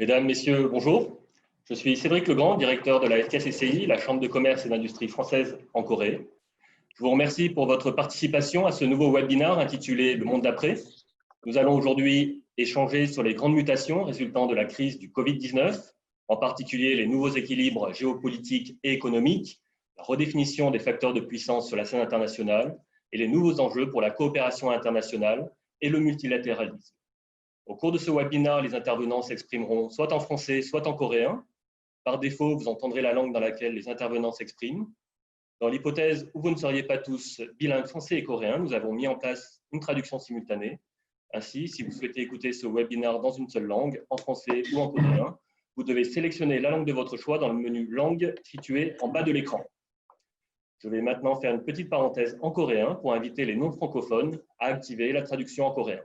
Mesdames, Messieurs, bonjour. Je suis Cédric Legrand, directeur de la FKCCI, la Chambre de commerce et d'industrie française en Corée. Je vous remercie pour votre participation à ce nouveau webinaire intitulé « Le monde d'après ». Nous allons aujourd'hui échanger sur les grandes mutations résultant de la crise du Covid-19, en particulier les nouveaux équilibres géopolitiques et économiques, la redéfinition des facteurs de puissance sur la scène internationale et les nouveaux enjeux pour la coopération internationale et le multilatéralisme. Au cours de ce webinaire, les intervenants s'exprimeront soit en français, soit en coréen. Par défaut, vous entendrez la langue dans laquelle les intervenants s'expriment. Dans l'hypothèse où vous ne seriez pas tous bilingues français et coréen, nous avons mis en place une traduction simultanée. Ainsi, si vous souhaitez écouter ce webinaire dans une seule langue, en français ou en coréen, vous devez sélectionner la langue de votre choix dans le menu « Langue » situé en bas de l'écran. Je vais maintenant faire une petite parenthèse en coréen pour inviter les non-francophones à activer la traduction en coréen.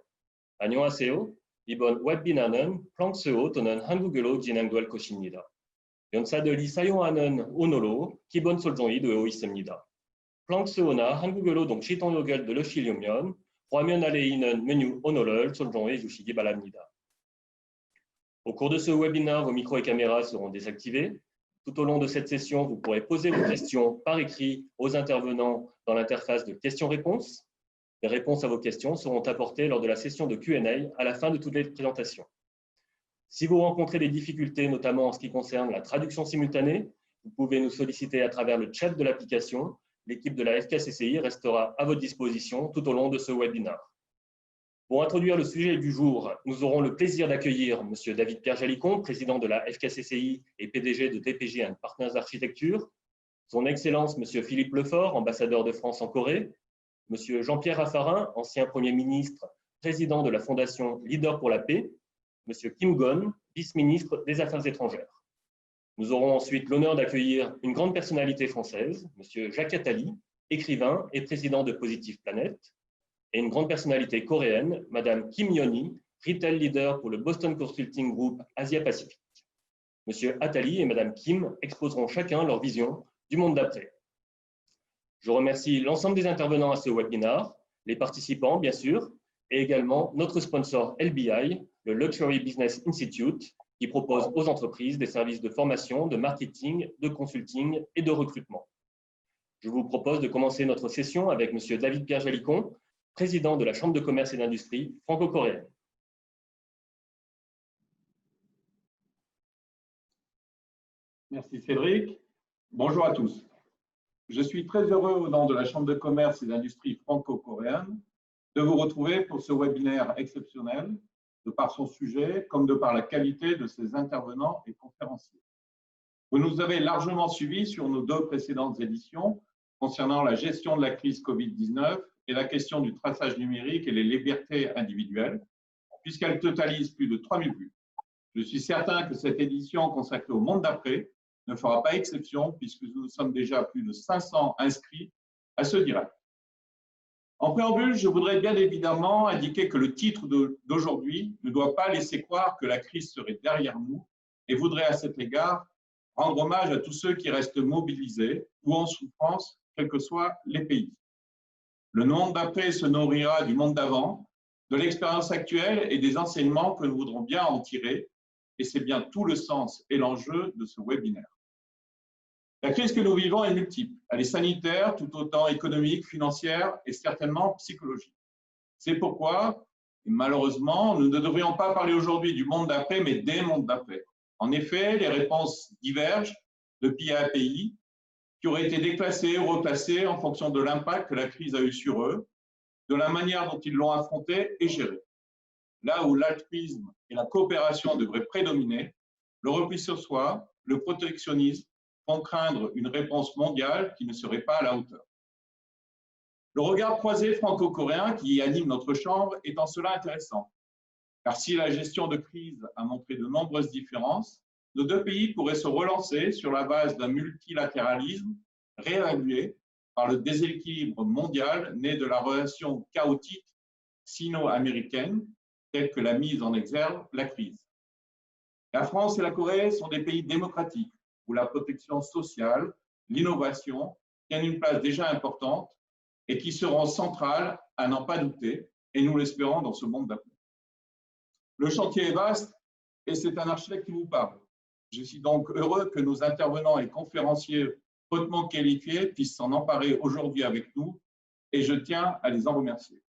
안녕하세요. 이번 웹비나는 프랑스어 또는 한국어로 진행될 것입니다. 연사들이 사용하는 언어로 기본 설정이 되어 있습니다. 프랑스어나 한국어로 동시 통역을 누르시려면 화면 아래에 있는 메뉴 언어를 설정해 주시기 바랍니다. Au cours de ce webinaire, vos micros et caméras seront désactivés. Tout au long de cette session, vous pourrez poser vos questions par écrit aux intervenants dans l'interface de questions-réponses. Les réponses à vos questions seront apportées lors de la session de Q&A à la fin de toutes les présentations. Si vous rencontrez des difficultés, notamment en ce qui concerne la traduction simultanée, vous pouvez nous solliciter à travers le chat de l'application. L'équipe de la FKCCI restera à votre disposition tout au long de ce webinaire. Pour introduire le sujet du jour, nous aurons le plaisir d'accueillir M. David Pierre-Jalicon, président de la FKCCI et PDG de DPG & Partners Architecture, son Excellence M. Philippe Lefort, ambassadeur de France en Corée, M. Jean-Pierre Raffarin, ancien Premier ministre, président de la Fondation Leader pour la paix, M. Kim Gon, vice-ministre des Affaires étrangères. Nous aurons ensuite l'honneur d'accueillir une grande personnalité française, M. Jacques Attali, écrivain et président de Positive Planet, et une grande personnalité coréenne, Mme Kim Yeon-hee, retail leader pour le Boston Consulting Group Asia-Pacifique. M. Attali et Mme Kim exposeront chacun leur vision du monde d'après. Je remercie l'ensemble des intervenants à ce webinaire, les participants bien sûr, et également notre sponsor LBI, le Luxury Business Institute, qui propose aux entreprises des services de formation, de marketing, de consulting et de recrutement. Je vous propose de commencer notre session avec M. David Pierre-Jalicon, président de la Chambre de commerce et d'industrie franco-coréenne. Merci Cédric. Bonjour à tous. Je suis très heureux au nom de la Chambre de commerce et d'industrie franco-coréenne de vous retrouver pour ce webinaire exceptionnel, de par son sujet comme de par la qualité de ses intervenants et conférenciers. Vous nous avez largement suivis sur nos deux précédentes éditions concernant la gestion de la crise Covid-19 et la question du traçage numérique et les libertés individuelles, puisqu'elle totalise plus de 3000 vues. Je suis certain que cette édition consacrée au monde d'après ne fera pas exception, puisque nous sommes déjà plus de 500 inscrits à ce direct. En préambule, je voudrais bien évidemment indiquer que le titre d'aujourd'hui ne doit pas laisser croire que la crise serait derrière nous et voudrais à cet égard rendre hommage à tous ceux qui restent mobilisés ou en souffrance, quels que soient les pays. Le monde d'après se nourrira du monde d'avant, de l'expérience actuelle et des enseignements que nous voudrons bien en tirer, et c'est bien tout le sens et l'enjeu de ce webinaire. La crise que nous vivons est multiple. Elle est sanitaire, tout autant économique, financière et certainement psychologique. C'est pourquoi, et malheureusement, nous ne devrions pas parler aujourd'hui du monde d'après, mais des mondes d'après. En effet, les réponses divergent de pays à pays, qui auraient été déclassés ou reclassés en fonction de l'impact que la crise a eu sur eux, de la manière dont ils l'ont affrontée et gérée. Là où l'altruisme et la coopération devraient prédominer, le repli sur soi, le protectionnisme font craindre une réponse mondiale qui ne serait pas à la hauteur. Le regard croisé franco-coréen qui anime notre Chambre est en cela intéressant, car si la gestion de crise a montré de nombreuses différences, nos deux pays pourraient se relancer sur la base d'un multilatéralisme réévalué par le déséquilibre mondial né de la relation chaotique sino-américaine, telle que l'a mise en exergue la crise. La France et la Corée sont des pays démocratiques où la protection sociale, l'innovation tiennent une place déjà importante et qui seront centrales à n'en pas douter, et nous l'espérons dans ce monde d'après. Le chantier est vaste et c'est un architecte qui vous parle. Je suis donc heureux que nos intervenants et conférenciers hautement qualifiés puissent s'en emparer aujourd'hui avec nous et je tiens à les en remercier.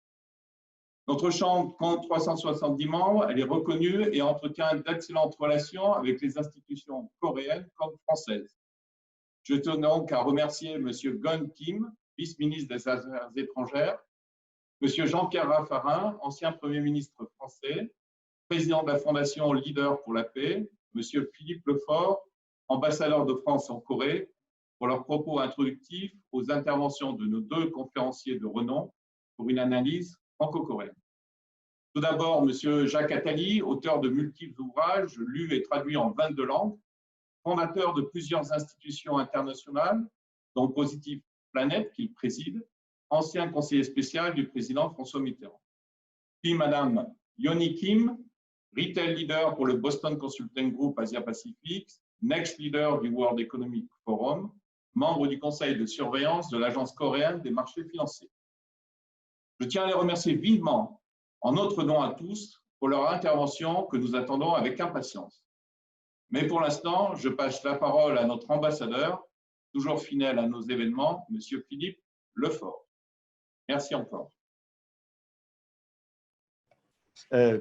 Notre Chambre compte 370 membres, elle est reconnue et entretient d'excellentes relations avec les institutions coréennes comme françaises. Je tiens donc à remercier M. Gun Kim, vice-ministre des Affaires étrangères, M. Jean-Pierre Raffarin, ancien Premier ministre français, président de la Fondation Leader pour la paix, M. Philippe Lefort, ambassadeur de France en Corée, pour leurs propos introductifs aux interventions de nos deux conférenciers de renom pour une analyse franco-coréenne. Tout d'abord, M. Jacques Attali, auteur de multiples ouvrages lus et traduits en 22 langues, fondateur de plusieurs institutions internationales, dont Positive Planet, qu'il préside, ancien conseiller spécial du président François Mitterrand. Puis Mme Yoni Kim, retail leader pour le Boston Consulting Group Asia-Pacifique, next leader du World Economic Forum, membre du conseil de surveillance de l'Agence coréenne des marchés financiers. Je tiens à les remercier vivement, en notre nom à tous, pour leur intervention que nous attendons avec impatience. Mais pour l'instant, je passe la parole à notre ambassadeur, toujours fidèle à nos événements, M. Philippe Lefort. Merci encore.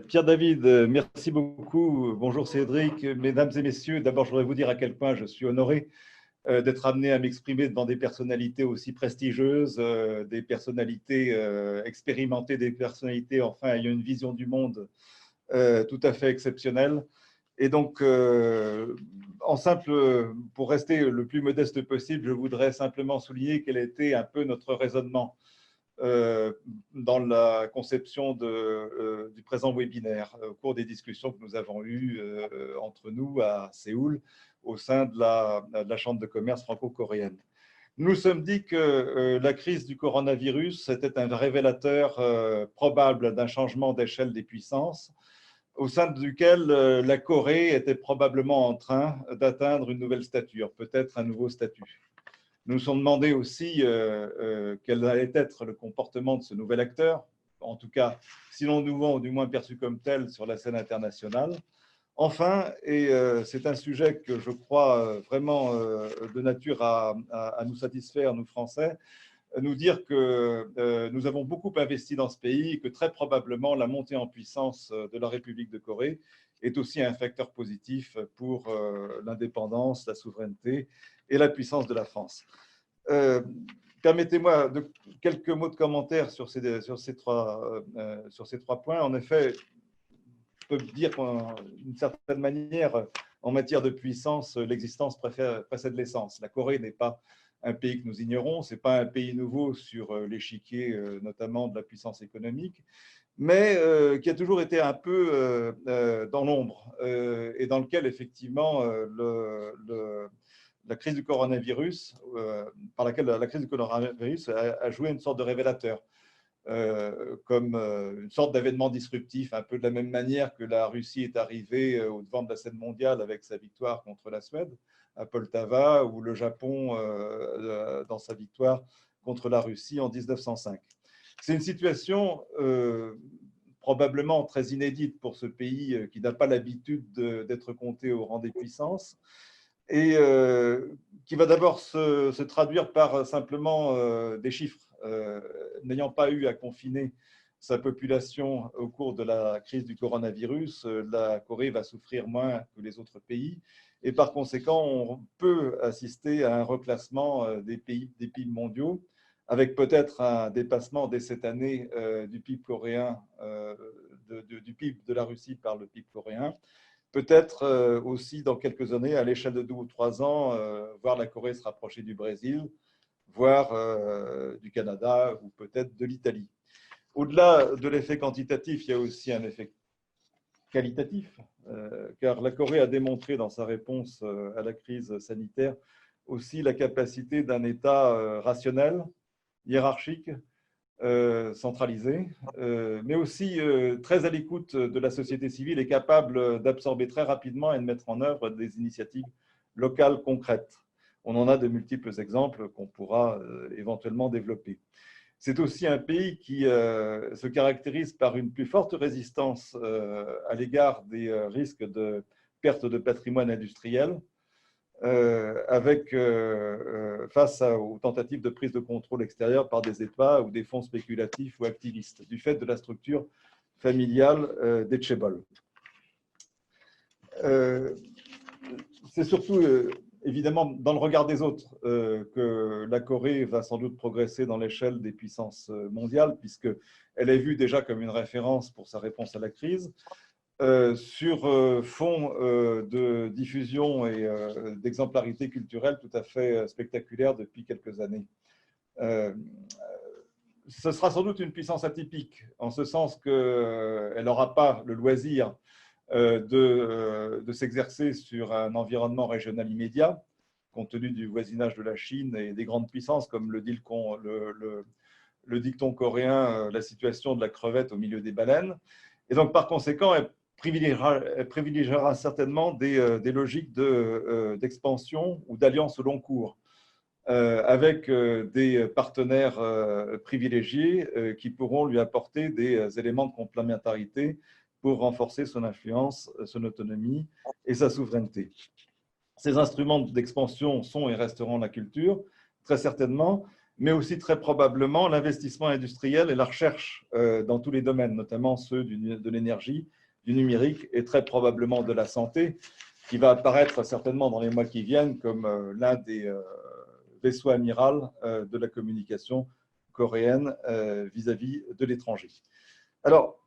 Pierre-David, merci beaucoup. Bonjour Cédric. Mesdames et messieurs, d'abord, je voudrais vous dire à quel point je suis honoré d'être amené à m'exprimer devant des personnalités aussi prestigieuses, des personnalités expérimentées, des personnalités, enfin, ayant une vision du monde tout à fait exceptionnelle. Et donc, pour rester le plus modeste possible, je voudrais simplement souligner quel était un peu notre raisonnement dans la conception du présent webinaire au cours des discussions que nous avons eues entre nous à Séoul au sein de la Chambre de commerce franco-coréenne. Nous nous sommes dit que la crise du coronavirus était un révélateur probable d'un changement d'échelle des puissances au sein duquel la Corée était probablement en train d'atteindre une nouvelle stature, peut-être un nouveau statut. Nous nous sommes demandé aussi quel allait être le comportement de ce nouvel acteur, en tout cas, sinon nouveau, ou du moins perçu comme tel sur la scène internationale. Enfin, et c'est un sujet que je crois vraiment de nature à nous satisfaire, nous Français, nous dire que nous avons beaucoup investi dans ce pays et que très probablement la montée en puissance de la République de Corée est aussi un facteur positif pour l'indépendance, la souveraineté et la puissance de la France. Permettez-moi quelques mots de commentaire sur ces trois points. En effet, je peux dire d'une certaine manière, en matière de puissance, l'existence précède l'essence. La Corée n'est pas un pays que nous ignorons, ce n'est pas un pays nouveau sur l'échiquier, notamment de la puissance économique, mais qui a toujours été un peu dans l'ombre et dans lequel, effectivement, la crise du coronavirus, par laquelle la crise du coronavirus a joué une sorte de révélateur. Comme une sorte d'événement disruptif, un peu de la même manière que la Russie est arrivée au devant de la scène mondiale avec sa victoire contre la Suède à Poltava, ou le Japon dans sa victoire contre la Russie en 1905. C'est une situation probablement très inédite pour ce pays qui n'a pas l'habitude d'être compté au rang des puissances et qui va d'abord se traduire par simplement des chiffres. N'ayant pas eu à confiner sa population au cours de la crise du coronavirus, la Corée va souffrir moins que les autres pays. Et par conséquent, on peut assister à un reclassement des PIB mondiaux, avec peut-être un dépassement dès cette année du PIB coréen, du PIB de la Russie par le PIB coréen. Peut-être aussi dans quelques années, à l'échelle de 2 ou 3 ans, voir la Corée se rapprocher du Brésil, voire du Canada ou peut-être de l'Italie. Au-delà de l'effet quantitatif, il y a aussi un effet qualitatif, car la Corée a démontré dans sa réponse à la crise sanitaire aussi la capacité d'un État rationnel, hiérarchique, centralisé, mais aussi très à l'écoute de la société civile et capable d'absorber très rapidement et de mettre en œuvre des initiatives locales concrètes. On en a de multiples exemples qu'on pourra éventuellement développer. c'est aussi un pays qui se caractérise par une plus forte résistance à l'égard des risques de perte de patrimoine industriel, face aux tentatives de prise de contrôle extérieure par des États ou des fonds spéculatifs ou activistes, du fait de la structure familiale des Tchébol. C'est surtout, évidemment, dans le regard des autres que la Corée va sans doute progresser dans l'échelle des puissances mondiales, puisqu'elle est vue déjà comme une référence pour sa réponse à la crise, sur fond de diffusion et d'exemplarité culturelle tout à fait spectaculaire depuis quelques années. Ce sera sans doute une puissance atypique, en ce sens qu'elle n'aura pas le loisir de s'exercer sur un environnement régional immédiat, compte tenu du voisinage de la Chine et des grandes puissances, comme le dicton coréen, la situation de la crevette au milieu des baleines. Et donc, par conséquent, elle privilégiera certainement des logiques d'expansion ou d'alliance au long cours, avec des partenaires privilégiés qui pourront lui apporter des éléments de complémentarité pour renforcer son influence, son autonomie et sa souveraineté. Ces instruments d'expansion sont et resteront la culture, très certainement, mais aussi très probablement l'investissement industriel et la recherche dans tous les domaines, notamment ceux de l'énergie, du numérique et très probablement de la santé, qui va apparaître certainement dans les mois qui viennent comme l'un des vaisseaux amiral de la communication coréenne vis-à-vis de l'étranger. Alors,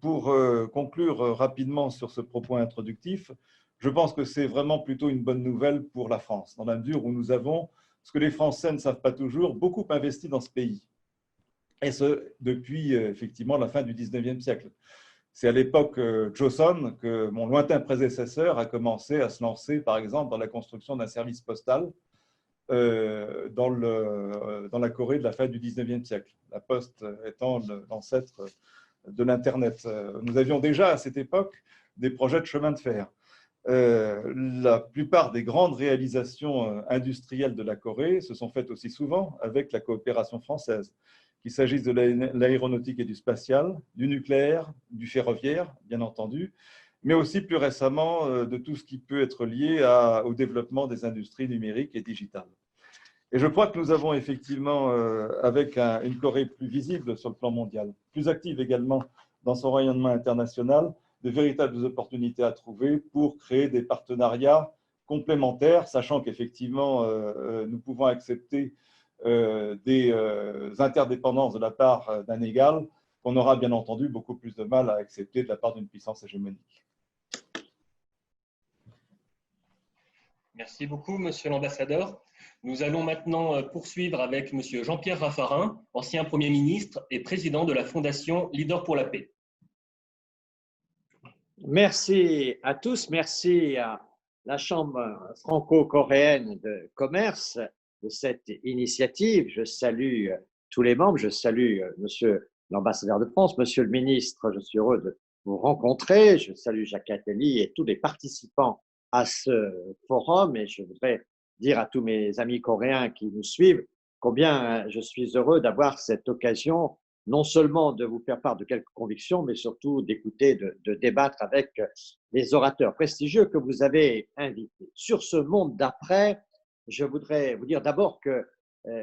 pour conclure rapidement sur ce propos introductif, je pense que c'est vraiment plutôt une bonne nouvelle pour la France, dans la mesure où nous avons, ce que les Français ne savent pas toujours, beaucoup investi dans ce pays. Et ce, depuis effectivement la fin du 19e siècle. C'est à l'époque Joseon que mon lointain prédécesseur a commencé à se lancer, par exemple, dans la construction d'un service postal dans la Corée de la fin du 19e siècle, la poste étant l'ancêtre de l'Internet. Nous avions déjà à cette époque des projets de chemin de fer. La plupart des grandes réalisations industrielles de la Corée se sont faites aussi souvent avec la coopération française, qu'il s'agisse de l'aéronautique et du spatial, du nucléaire, du ferroviaire, bien entendu, mais aussi plus récemment de tout ce qui peut être lié au développement des industries numériques et digitales. Et je crois que nous avons effectivement, avec une Corée plus visible sur le plan mondial, plus active également dans son rayonnement international, de véritables opportunités à trouver pour créer des partenariats complémentaires, sachant qu'effectivement, nous pouvons accepter des interdépendances de la part d'un égal, qu'on aura bien entendu beaucoup plus de mal à accepter de la part d'une puissance hégémonique. Merci beaucoup, Monsieur l'ambassadeur. Nous allons maintenant poursuivre avec Monsieur Jean-Pierre Raffarin, ancien Premier ministre et président de la Fondation Leader pour la paix. Merci à tous, merci à la Chambre franco-coréenne de commerce de cette initiative. Je salue tous les membres, je salue Monsieur l'ambassadeur de France, Monsieur le ministre, je suis heureux de vous rencontrer. Je salue Jacques Attali et tous les participants à ce forum et je voudrais dire à tous mes amis coréens qui nous suivent combien je suis heureux d'avoir cette occasion non seulement de vous faire part de quelques convictions, mais surtout d'écouter, de débattre avec les orateurs prestigieux que vous avez invités. Sur ce monde d'après, je voudrais vous dire d'abord que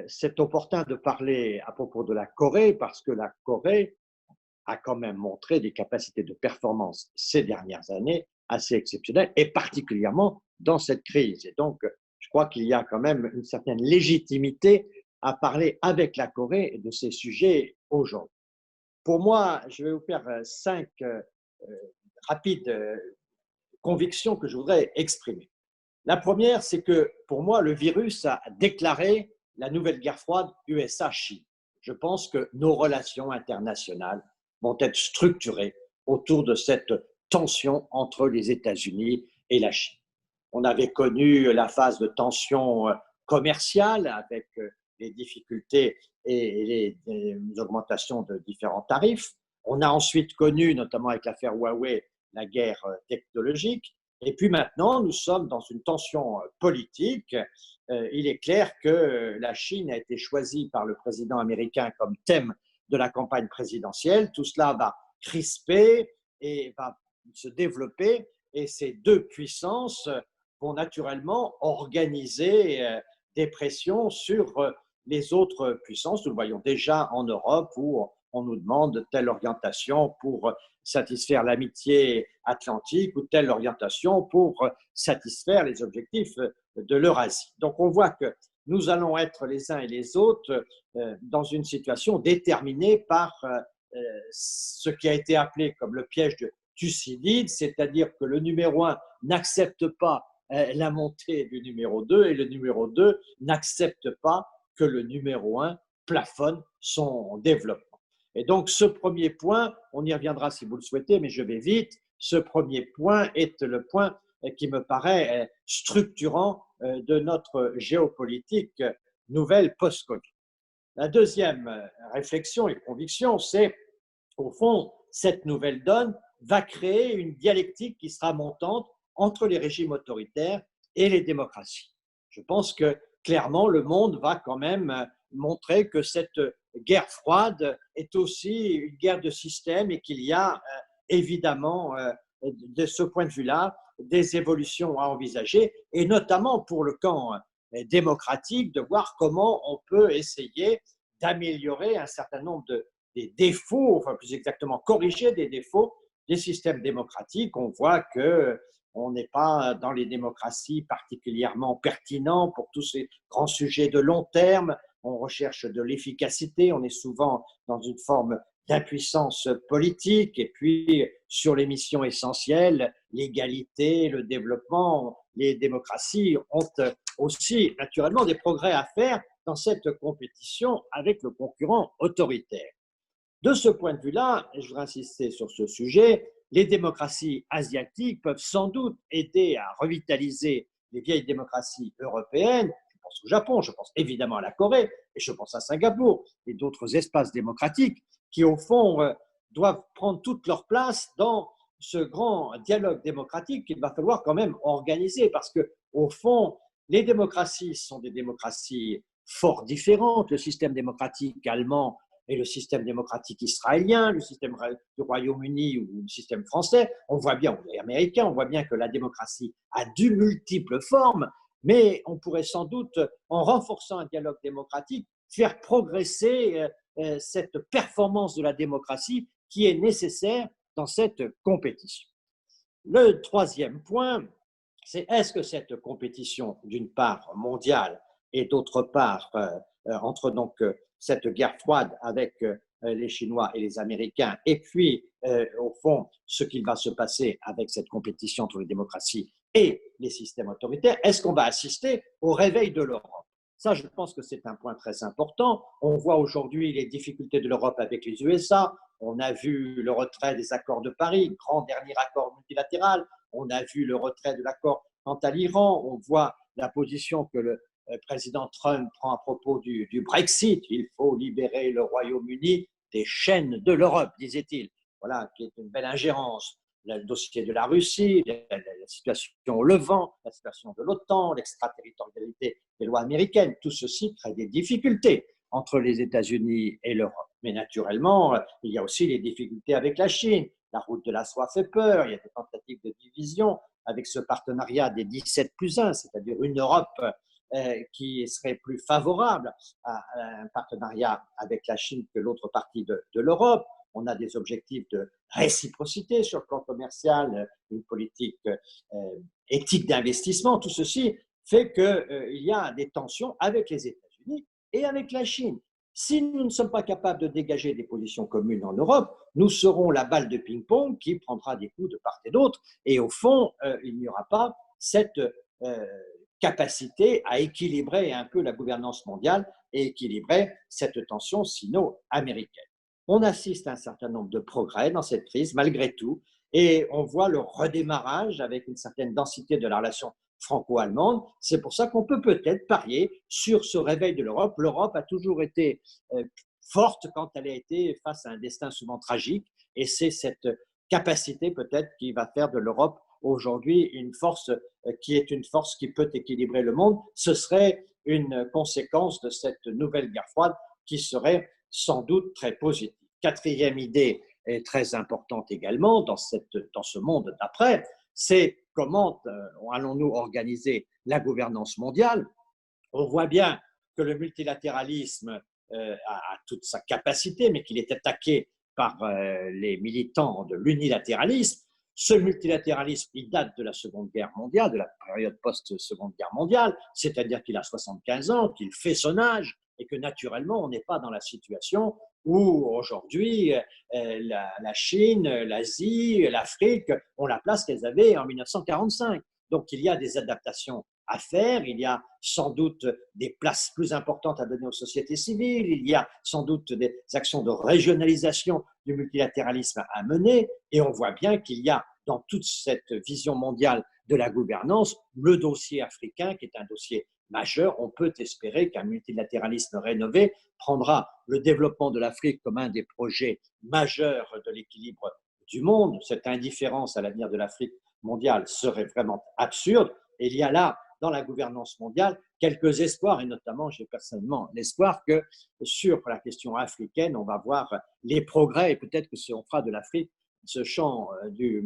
c'est opportun de parler à propos de la Corée parce que la Corée a quand même montré des capacités de performance ces dernières années assez exceptionnelles et particulièrement dans cette crise. Et donc, je crois qu'il y a quand même une certaine légitimité à parler avec la Corée de ces sujets aujourd'hui. Pour moi, je vais vous faire 5 rapides convictions que je voudrais exprimer. La première, c'est que pour moi, le virus a déclaré la nouvelle guerre froide USA-Chine. Je pense que nos relations internationales vont être structurées autour de cette tension entre les États-Unis et la Chine. On avait connu la phase de tension commerciale avec les difficultés et les augmentations de différents tarifs. On a ensuite connu, notamment avec l'affaire Huawei, la guerre technologique. Et puis maintenant, nous sommes dans une tension politique. Il est clair que la Chine a été choisie par le président américain comme thème de la campagne présidentielle. Tout cela va crisper et va se développer. Et ces deux puissances vont naturellement organiser des pressions sur les autres puissances. Nous le voyons déjà en Europe où on nous demande telle orientation pour satisfaire l'amitié atlantique ou telle orientation pour satisfaire les objectifs de l'Eurasie. Donc on voit que nous allons être les uns et les autres dans une situation déterminée par ce qui a été appelé comme le piège de Thucydide, c'est-à-dire que le numéro 1 n'accepte pas la montée du numéro 2 et le numéro 2 n'accepte pas que le numéro 1 plafonne son développement. Et donc, ce premier point, on y reviendra si vous le souhaitez, mais je vais vite. Ce premier point est le point qui me paraît structurant de notre géopolitique nouvelle post-Covid. La deuxième réflexion et conviction, c'est, au fond, cette nouvelle donne va créer une dialectique qui sera montante entre les régimes autoritaires et les démocraties. Je pense que clairement, le monde va quand même montrer que cette guerre froide est aussi une guerre de système et qu'il y a évidemment, de ce point de vue-là, des évolutions à envisager, et notamment pour le camp démocratique, de voir comment on peut essayer d'améliorer un certain nombre des défauts, enfin plus exactement corriger des défauts des systèmes démocratiques. On voit qu'on n'est pas dans les démocraties particulièrement pertinents pour tous ces grands sujets de long terme. On recherche de l'efficacité, on est souvent dans une forme d'impuissance politique. Et puis, sur les missions essentielles, l'égalité, le développement, les démocraties ont aussi naturellement des progrès à faire dans cette compétition avec le concurrent autoritaire. De ce point de vue-là, je voudrais insister sur ce sujet, les démocraties asiatiques peuvent sans doute aider à revitaliser les vieilles démocraties européennes. Je pense au Japon, je pense évidemment à la Corée, et je pense à Singapour et d'autres espaces démocratiques qui, au fond, doivent prendre toute leur place dans ce grand dialogue démocratique qu'il va falloir quand même organiser, parce que, au fond, les démocraties sont des démocraties fort différentes. Le système démocratique allemand et le système démocratique israélien, le système du Royaume-Uni ou le système français, on voit bien, ou américain, on voit bien que la démocratie a de multiples formes, mais on pourrait sans doute, en renforçant un dialogue démocratique, faire progresser cette performance de la démocratie qui est nécessaire dans cette compétition. Le troisième point, c'est est-ce que cette compétition, d'une part mondiale et d'autre part entre donc cette guerre froide avec les Chinois et les Américains, et puis au fond ce qu'il va se passer avec cette compétition entre les démocraties et les systèmes autoritaires, est-ce qu'on va assister au réveil de l'Europe? Ça, je pense que c'est un point très important. On voit aujourd'hui les difficultés de l'Europe avec les USA. On a vu le retrait des accords de Paris, grand dernier accord multilatéral. On a vu le retrait de l'accord quant à l'Iran. On voit la position que le président Trump prend à propos du Brexit. Il faut libérer le Royaume-Uni des chaînes de l'Europe, disait-il. Voilà, qui est une belle ingérence. Le dossier de la Russie, la situation au Levant, la situation de l'OTAN, l'extraterritorialité des lois américaines, tout ceci crée des difficultés entre les États-Unis et l'Europe. Mais naturellement, il y a aussi les difficultés avec la Chine. La route de la soie fait peur, il y a des tentatives de division avec ce partenariat des 17+1, c'est-à-dire une Europe qui serait plus favorable à un partenariat avec la Chine que l'autre partie de l'Europe. On a des objectifs de réciprocité sur le plan commercial, une politique éthique d'investissement. Tout ceci fait qu'il y a des tensions avec les États-Unis et avec la Chine. Si nous ne sommes pas capables de dégager des positions communes en Europe, nous serons la balle de ping-pong qui prendra des coups de part et d'autre. Et au fond, il n'y aura pas cette capacité à équilibrer un peu la gouvernance mondiale et équilibrer cette tension sino-américaine. On assiste à un certain nombre de progrès dans cette crise, malgré tout, et on voit le redémarrage avec une certaine densité de la relation franco-allemande. C'est pour ça qu'on peut peut-être parier sur ce réveil de l'Europe. L'Europe a toujours été forte quand elle a été face à un destin souvent tragique, et c'est cette capacité peut-être qui va faire de l'Europe aujourd'hui une force qui est une force qui peut équilibrer le monde. Ce serait une conséquence de cette nouvelle guerre froide qui serait sans doute très positive. Quatrième idée est très importante également dans ce monde d'après, c'est comment allons-nous organiser la gouvernance mondiale. On voit bien que le multilatéralisme a toute sa capacité, mais qu'il est attaqué par les militants de l'unilatéralisme. Ce multilatéralisme, il date de la Seconde Guerre mondiale, de la période post-Seconde Guerre mondiale, c'est-à-dire qu'il a 75 ans, qu'il fait son âge, et que naturellement, on n'est pas dans la situation où aujourd'hui la Chine, l'Asie, l'Afrique ont la place qu'elles avaient en 1945. Donc il y a des adaptations à faire, il y a sans doute des places plus importantes à donner aux sociétés civiles, il y a sans doute des actions de régionalisation du multilatéralisme à mener, et on voit bien qu'il y a dans toute cette vision mondiale de la gouvernance le dossier africain qui est un dossier majeur. On peut espérer qu'un multilatéralisme rénové prendra le développement de l'Afrique comme un des projets majeurs de l'équilibre du monde. Cette indifférence à l'avenir de l'Afrique mondiale serait vraiment absurde. Et il y a là, dans la gouvernance mondiale, quelques espoirs, et notamment, j'ai personnellement l'espoir que sur la question africaine, on va voir les progrès, et peut-être que on fera de l'Afrique ce champ du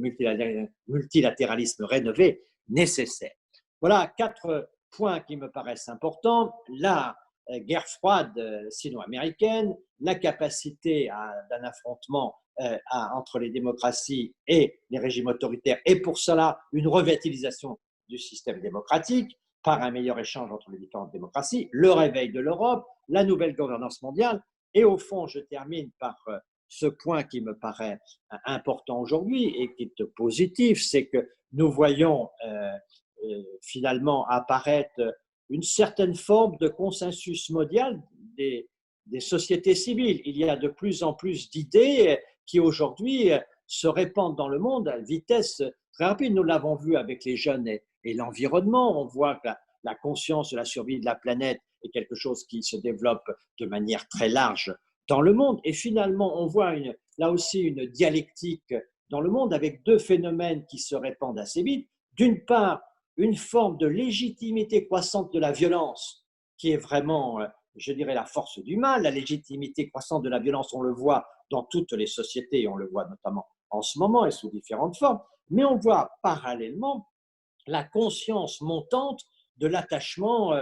multilatéralisme rénové nécessaire. Voilà 4 points qui me paraissent importants. La guerre froide sino-américaine, la capacité d'un affrontement entre les démocraties et les régimes autoritaires, et pour cela, une revitalisation du système démocratique par un meilleur échange entre les différentes démocraties, le réveil de l'Europe, la nouvelle gouvernance mondiale, et au fond, je termine par ce point qui me paraît important aujourd'hui et qui est positif, c'est que nous voyons finalement apparaître une certaine forme de consensus mondial des sociétés civiles. Il y a de plus en plus d'idées qui aujourd'hui se répandent dans le monde à vitesse très rapide. Nous l'avons vu avec les jeunes et l'environnement. On voit que la conscience de la survie de la planète est quelque chose qui se développe de manière très large dans le monde. Et finalement, on voit là aussi une dialectique dans le monde avec 2 phénomènes qui se répandent assez vite. D'une part, une forme de légitimité croissante de la violence qui est vraiment, je dirais, la force du mal. La légitimité croissante de la violence, on le voit dans toutes les sociétés, et on le voit notamment en ce moment et sous différentes formes. Mais on voit parallèlement la conscience montante de l'attachement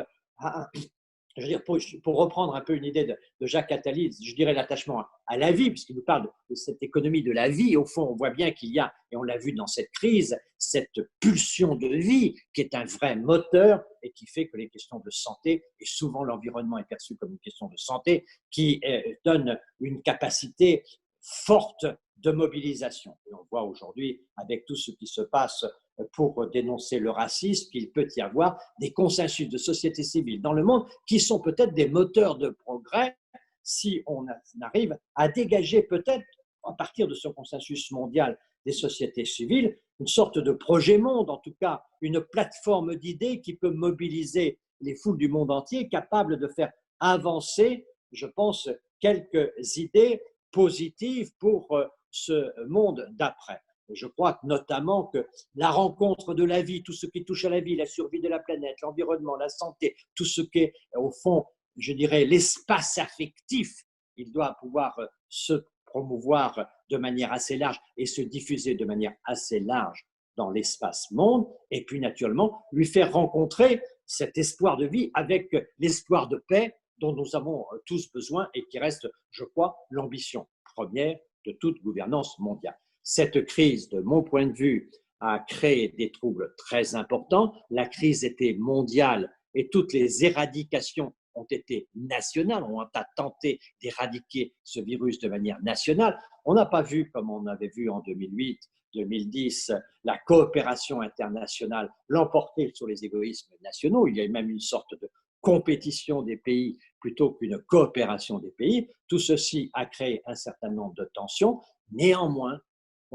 je veux dire, pour reprendre un peu une idée de Jacques Attali, je dirais l'attachement à la vie, puisqu'il nous parle de cette économie de la vie. Au fond, on voit bien qu'il y a, et on l'a vu dans cette crise, cette pulsion de vie qui est un vrai moteur et qui fait que les questions de santé, et souvent l'environnement est perçu comme une question de santé, qui donne une capacité forte de mobilisation. Et on voit aujourd'hui, avec tout ce qui se passe pour dénoncer le racisme, qu'il peut y avoir des consensus de société civile dans le monde qui sont peut-être des moteurs de progrès si on arrive à dégager peut-être, à partir de ce consensus mondial des sociétés civiles, une sorte de projet monde, en tout cas une plateforme d'idées qui peut mobiliser les foules du monde entier, capable de faire avancer, je pense, quelques idées positives pour ce monde d'après. Et je crois notamment que la rencontre de la vie, tout ce qui touche à la vie, la survie de la planète, l'environnement, la santé, tout ce qui est au fond, je dirais, l'espace affectif, il doit pouvoir se promouvoir de manière assez large et se diffuser de manière assez large dans l'espace monde, et puis naturellement lui faire rencontrer cet espoir de vie avec l'espoir de paix dont nous avons tous besoin et qui reste, je crois, l'ambition première de toute gouvernance mondiale. Cette crise, de mon point de vue, a créé des troubles très importants. La crise était mondiale et toutes les éradications ont été nationales. On a tenté d'éradiquer ce virus de manière nationale. On n'a pas vu, comme on avait vu en 2008, 2010, la coopération internationale l'emporter sur les égoïsmes nationaux. Il y a même une sorte de compétition des pays plutôt qu'une coopération des pays. Tout ceci a créé un certain nombre de tensions. Néanmoins,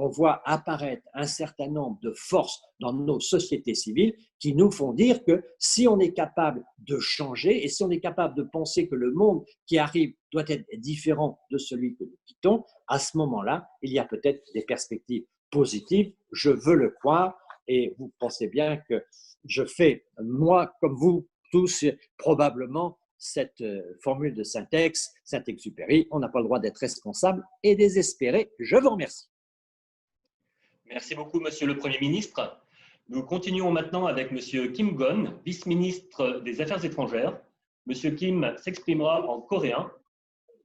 on voit apparaître un certain nombre de forces dans nos sociétés civiles qui nous font dire que si on est capable de changer et si on est capable de penser que le monde qui arrive doit être différent de celui que nous quittons, à ce moment-là, il y a peut-être des perspectives positives, je veux le croire, et vous pensez bien que je fais, moi, comme vous tous, probablement, cette formule de Saint-Exupéry, on n'a pas le droit d'être responsable et désespéré. Je vous remercie. Merci beaucoup, Monsieur le Premier ministre. Nous continuons maintenant avec Monsieur Kim Gon, vice-ministre des Affaires étrangères. Monsieur Kim s'exprimera en coréen.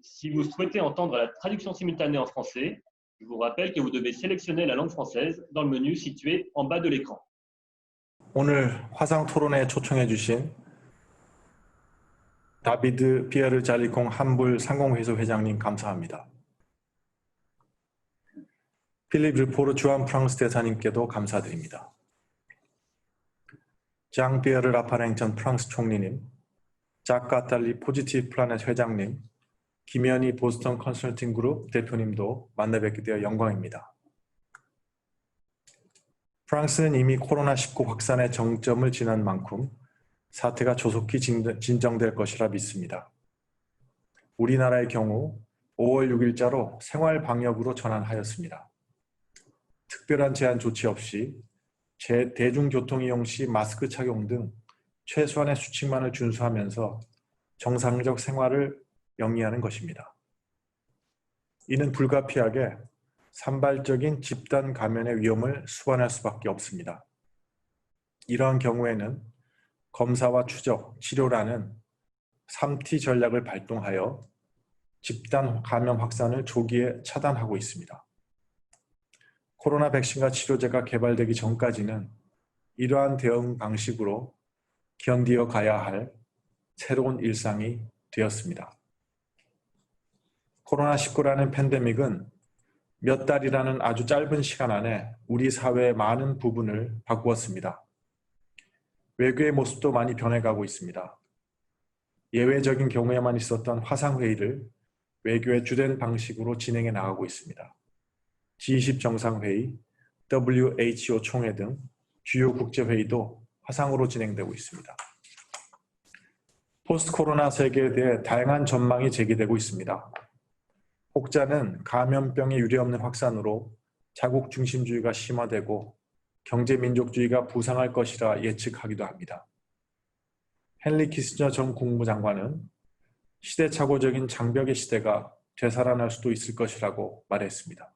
Si vous souhaitez entendre la traduction simultanée en français, je vous rappelle que vous devez sélectionner la langue française dans le menu situé en bas de l'écran. 오늘 화상 토론에 초청해 주신 다비드 피에르 잘리콩 한불 상공회의소 회장님 감사합니다. 필립 르포르 주한 프랑스 대사님께도 감사드립니다. 장 피에르 라파랭 전 프랑스 총리님, 자카탈리 포지티브 플라넷 회장님, 김현희 보스턴 컨설팅 그룹 대표님도 만나 뵙게 되어 영광입니다. 프랑스는 이미 코로나19 확산의 정점을 지난 만큼 사태가 조속히 진정될 것이라 믿습니다. 우리나라의 경우 5월 6일자로 생활 방역으로 전환하였습니다. 특별한 제한 조치 없이 대중교통 이용 시 마스크 착용 등 최소한의 수칙만을 준수하면서 정상적 생활을 영위하는 것입니다. 이는 불가피하게 산발적인 집단 감염의 위험을 수반할 수밖에 없습니다. 이러한 경우에는 검사와 추적, 치료라는 3T 전략을 발동하여 집단 감염 확산을 조기에 차단하고 있습니다. 코로나 백신과 치료제가 개발되기 전까지는 이러한 대응 방식으로 견디어 가야 할 새로운 일상이 되었습니다. 코로나19라는 팬데믹은 몇 달이라는 아주 짧은 시간 안에 우리 사회의 많은 부분을 바꾸었습니다. 외교의 모습도 많이 변해가고 있습니다. 예외적인 경우에만 있었던 화상회의를 외교의 주된 방식으로 진행해 나가고 있습니다. G20 정상회의, WHO 총회 등 주요 국제회의도 화상으로 진행되고 있습니다. 포스트 코로나 세계에 대해 다양한 전망이 제기되고 있습니다. 혹자는 감염병의 유례없는 확산으로 자국 중심주의가 심화되고 경제민족주의가 부상할 것이라 예측하기도 합니다. 헨리 키신저 전 국무장관은 시대착오적인 장벽의 시대가 되살아날 수도 있을 것이라고 말했습니다.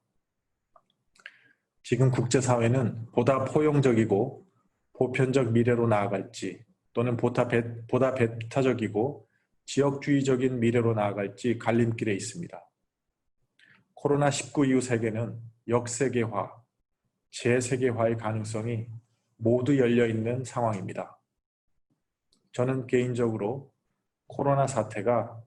지금 국제사회는 보다 포용적이고 보편적 미래로 나아갈지 또는 보다 배타적이고 지역주의적인 미래로 나아갈지 갈림길에 있습니다. 코로나19 이후 세계는 역세계화, 재세계화의 가능성이 모두 열려있는 상황입니다. 저는 개인적으로 코로나 사태가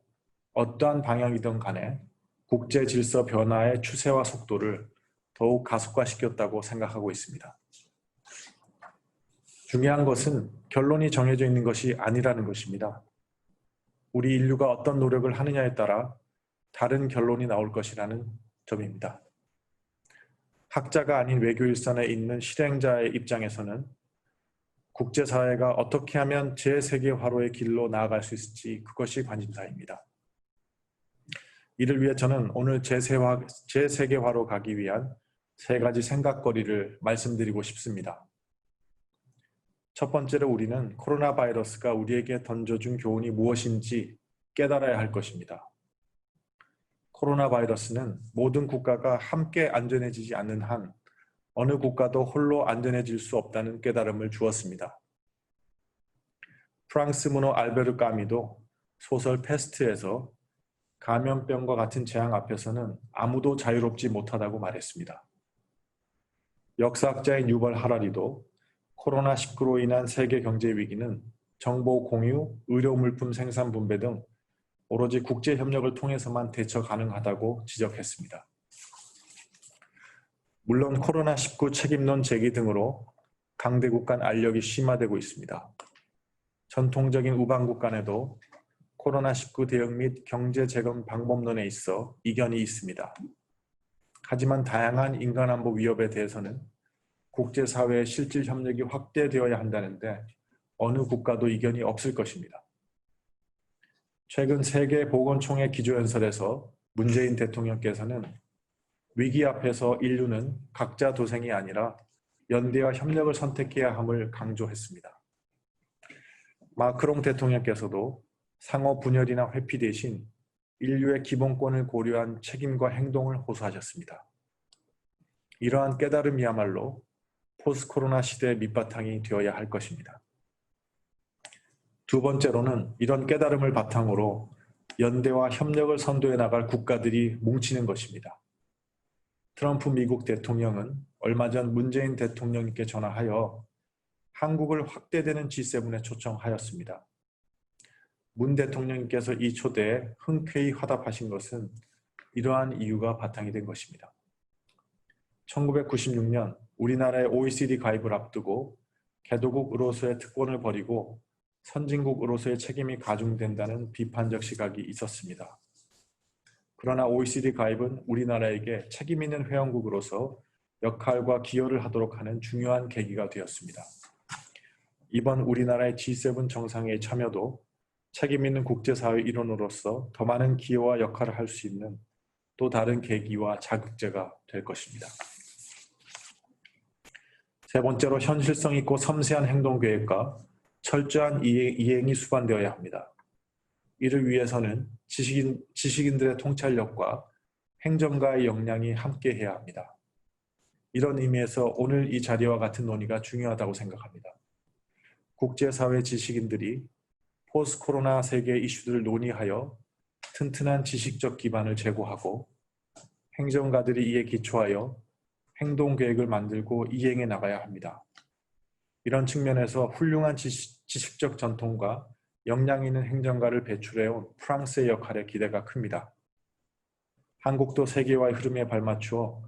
어떠한 방향이든 간에 국제 질서 변화의 추세와 속도를 더욱 가속화시켰다고 생각하고 있습니다. 중요한 것은 결론이 정해져 있는 것이 아니라는 것입니다. 우리 인류가 어떤 노력을 하느냐에 따라 다른 결론이 나올 것이라는 점입니다. 학자가 아닌 외교 일선에 있는 실행자의 입장에서는 국제사회가 어떻게 하면 재세계화로의 길로 나아갈 수 있을지 그것이 관심사입니다. 이를 위해 저는 오늘 재세계화로 가기 위한 3가지 생각거리를 말씀드리고 싶습니다. 첫 번째로 우리는 코로나 바이러스가 우리에게 던져준 교훈이 무엇인지 깨달아야 할 것입니다. 코로나 바이러스는 모든 국가가 함께 안전해지지 않는 한 어느 국가도 홀로 안전해질 수 없다는 깨달음을 주었습니다. 프랑스 문호 알베르 까미도 소설 페스트에서 감염병과 같은 재앙 앞에서는 아무도 자유롭지 못하다고 말했습니다. 역사학자인 유벌 하라리도 코로나19로 인한 세계 경제 위기는 정보 공유, 의료 물품 생산 분배 등 오로지 국제 협력을 통해서만 대처 가능하다고 지적했습니다. 물론 코로나19 책임론 제기 등으로 강대국 간 알력이 심화되고 있습니다. 전통적인 우방국 간에도 코로나19 대응 및 경제 재건 방법론에 있어 이견이 있습니다. 하지만 다양한 인간안보 위협에 대해서는 국제사회의 실질 협력이 확대되어야 한다는데 어느 국가도 이견이 없을 것입니다. 최근 세계보건총회 기조연설에서 문재인 대통령께서는 위기 앞에서 인류는 각자 도생이 아니라 연대와 협력을 선택해야 함을 강조했습니다. 마크롱 대통령께서도 상호 분열이나 회피 대신 인류의 기본권을 고려한 책임과 행동을 호소하셨습니다. 이러한 깨달음이야말로 포스트 코로나 시대의 밑바탕이 되어야 할 것입니다. 두 번째로는 이런 깨달음을 바탕으로 연대와 협력을 선도해 나갈 국가들이 뭉치는 것입니다. 트럼프 미국 대통령은 얼마 전 문재인 대통령께 전화하여 한국을 확대되는 G7에 초청하였습니다. 문 대통령께서 이 초대에 흔쾌히 화답하신 것은 이러한 이유가 바탕이 된 것입니다. 1996년 우리나라의 OECD 가입을 앞두고 개도국으로서의 특권을 버리고 선진국으로서의 책임이 가중된다는 비판적 시각이 있었습니다. 그러나 OECD 가입은 우리나라에게 책임 있는 회원국으로서 역할과 기여를 하도록 하는 중요한 계기가 되었습니다. 이번 우리나라의 G7 정상회의 참여도 책임 있는 국제사회 일원으로서 더 많은 기여와 역할을 할 수 있는 또 다른 계기와 자극제가 될 것입니다. 세 번째로 현실성 있고 섬세한 행동계획과 철저한 이행이 수반되어야 합니다. 이를 위해서는 지식인들의 통찰력과 행정가의 역량이 함께해야 합니다. 이런 의미에서 오늘 이 자리와 같은 논의가 중요하다고 생각합니다. 국제사회 지식인들이 포스트 코로나 세계 이슈들을 논의하여 튼튼한 지식적 기반을 제고하고 행정가들이 이에 기초하여 행동계획을 만들고 이행해 나가야 합니다. 이런 측면에서 훌륭한 지식적 전통과 역량 있는 행정가를 배출해온 프랑스의 역할에 기대가 큽니다. 한국도 세계화의 흐름에 발맞추어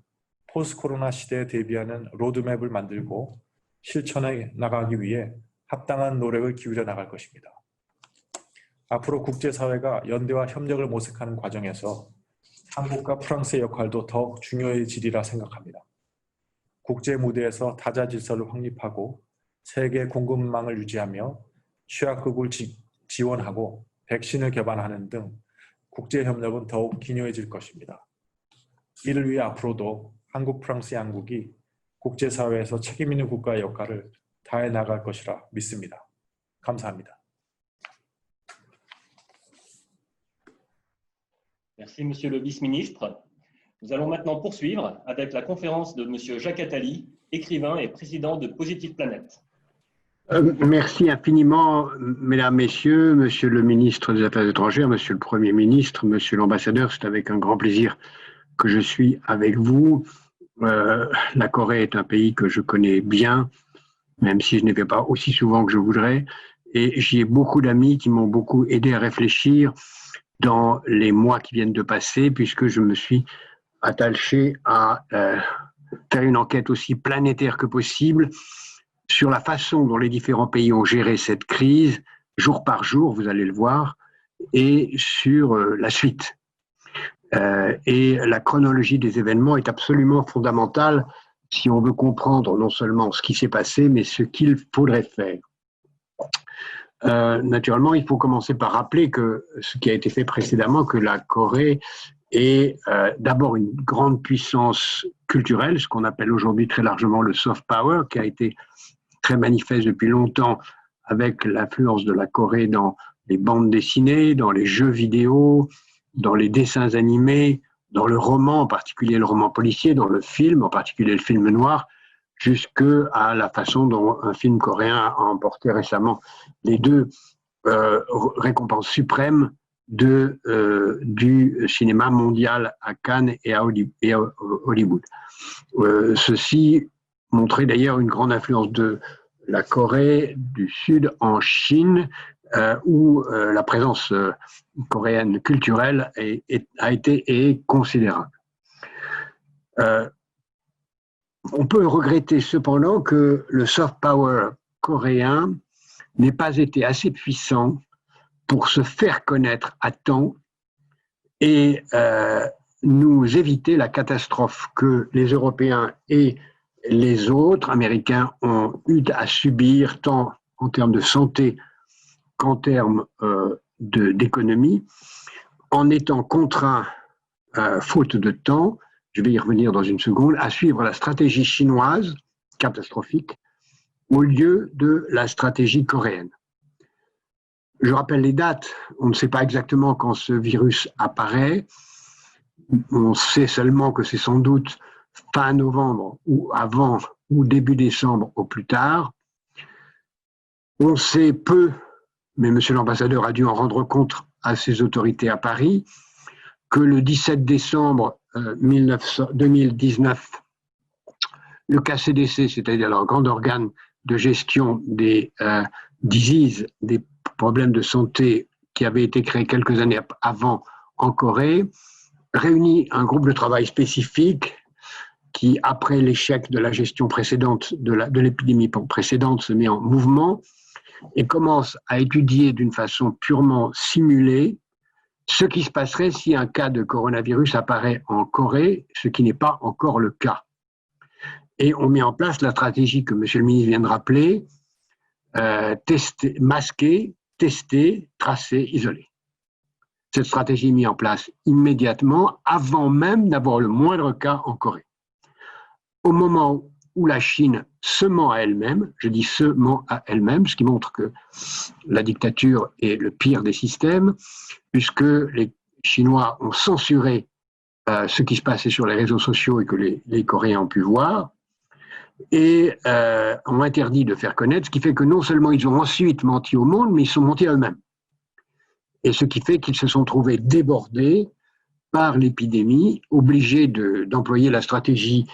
포스트 코로나 시대에 대비하는 로드맵을 만들고 실천해 나가기 위해 합당한 노력을 기울여 나갈 것입니다. 앞으로 국제사회가 연대와 협력을 모색하는 과정에서 한국과 프랑스의 역할도 더욱 중요해지리라 생각합니다. 국제 무대에서 다자 질서를 확립하고 세계 공급망을 유지하며 취약국을 지원하고 백신을 개발하는 등 국제협력은 더욱 기묘해질 것입니다. 이를 위해 앞으로도 한국, 프랑스 양국이 국제사회에서 책임있는 국가의 역할을 다해 나갈 것이라 믿습니다. 감사합니다. Merci, Monsieur le Vice-ministre. Nous allons maintenant poursuivre avec la conférence de Monsieur Jacques Attali, écrivain et président de Positive Planet. Merci infiniment, Mesdames, Messieurs, Monsieur le ministre des Affaires étrangères, Monsieur le Premier ministre, Monsieur l'ambassadeur. C'est avec un grand plaisir que je suis avec vous. La Corée est un pays que je connais bien, même si je n'y vais pas aussi souvent que je voudrais. Et j'y ai beaucoup d'amis qui m'ont beaucoup aidé à réfléchir dans les mois qui viennent de passer, puisque je me suis attaché à faire une enquête aussi planétaire que possible sur la façon dont les différents pays ont géré cette crise, jour par jour, vous allez le voir, et sur la suite. Et la chronologie des événements est absolument fondamentale si on veut comprendre non seulement ce qui s'est passé, mais ce qu'il faudrait faire. Naturellement, il faut commencer par rappeler que ce qui a été fait précédemment, que la Corée est d'abord une grande puissance culturelle, ce qu'on appelle aujourd'hui très largement le soft power, qui a été très manifeste depuis longtemps avec l'influence de la Corée dans les bandes dessinées, dans les jeux vidéo, dans les dessins animés, dans le roman, en particulier le roman policier, dans le film, en particulier le film noir, jusqu'à la façon dont un film coréen a emporté récemment les deux récompenses suprêmes du cinéma mondial à Cannes et à Hollywood. Ceci montrait d'ailleurs une grande influence de la Corée du Sud en Chine, où la présence coréenne culturelle a été et est considérable. On peut regretter cependant que le soft power coréen n'ait pas été assez puissant pour se faire connaître à temps et nous éviter la catastrophe que les Européens et les autres Américains ont eu à subir tant en termes de santé qu'en termes d'économie, en étant contraints, faute de temps, je vais y revenir dans une seconde, à suivre la stratégie chinoise catastrophique au lieu de la stratégie coréenne. Je rappelle les dates, on ne sait pas exactement quand ce virus apparaît, on sait seulement que c'est sans doute fin novembre ou avant ou début décembre au plus tard. On sait peu, mais monsieur l'ambassadeur a dû en rendre compte à ses autorités à Paris, que le 17 décembre 2019, le KCDC, c'est-à-dire leur grand organe de gestion des diseases, des problèmes de santé qui avait été créé quelques années avant en Corée, réunit un groupe de travail spécifique qui, après l'échec de la gestion précédente, de l'épidémie précédente, se met en mouvement et commence à étudier d'une façon purement simulée ce qui se passerait si un cas de coronavirus apparaît en Corée, ce qui n'est pas encore le cas. Et on met en place la stratégie que M. le ministre vient de rappeler, tester, masquer, tester, tracer, isoler. Cette stratégie est mise en place immédiatement, avant même d'avoir le moindre cas en Corée. Au moment où la Chine se ment à elle-même, je dis se ment à elle-même, ce qui montre que la dictature est le pire des systèmes, puisque les Chinois ont censuré ce qui se passait sur les réseaux sociaux et que les Coréens ont pu voir, et ont interdit de faire connaître, ce qui fait que non seulement ils ont ensuite menti au monde, mais ils sont mentis à eux-mêmes. Et ce qui fait qu'ils se sont trouvés débordés par l'épidémie, obligés d'employer la stratégie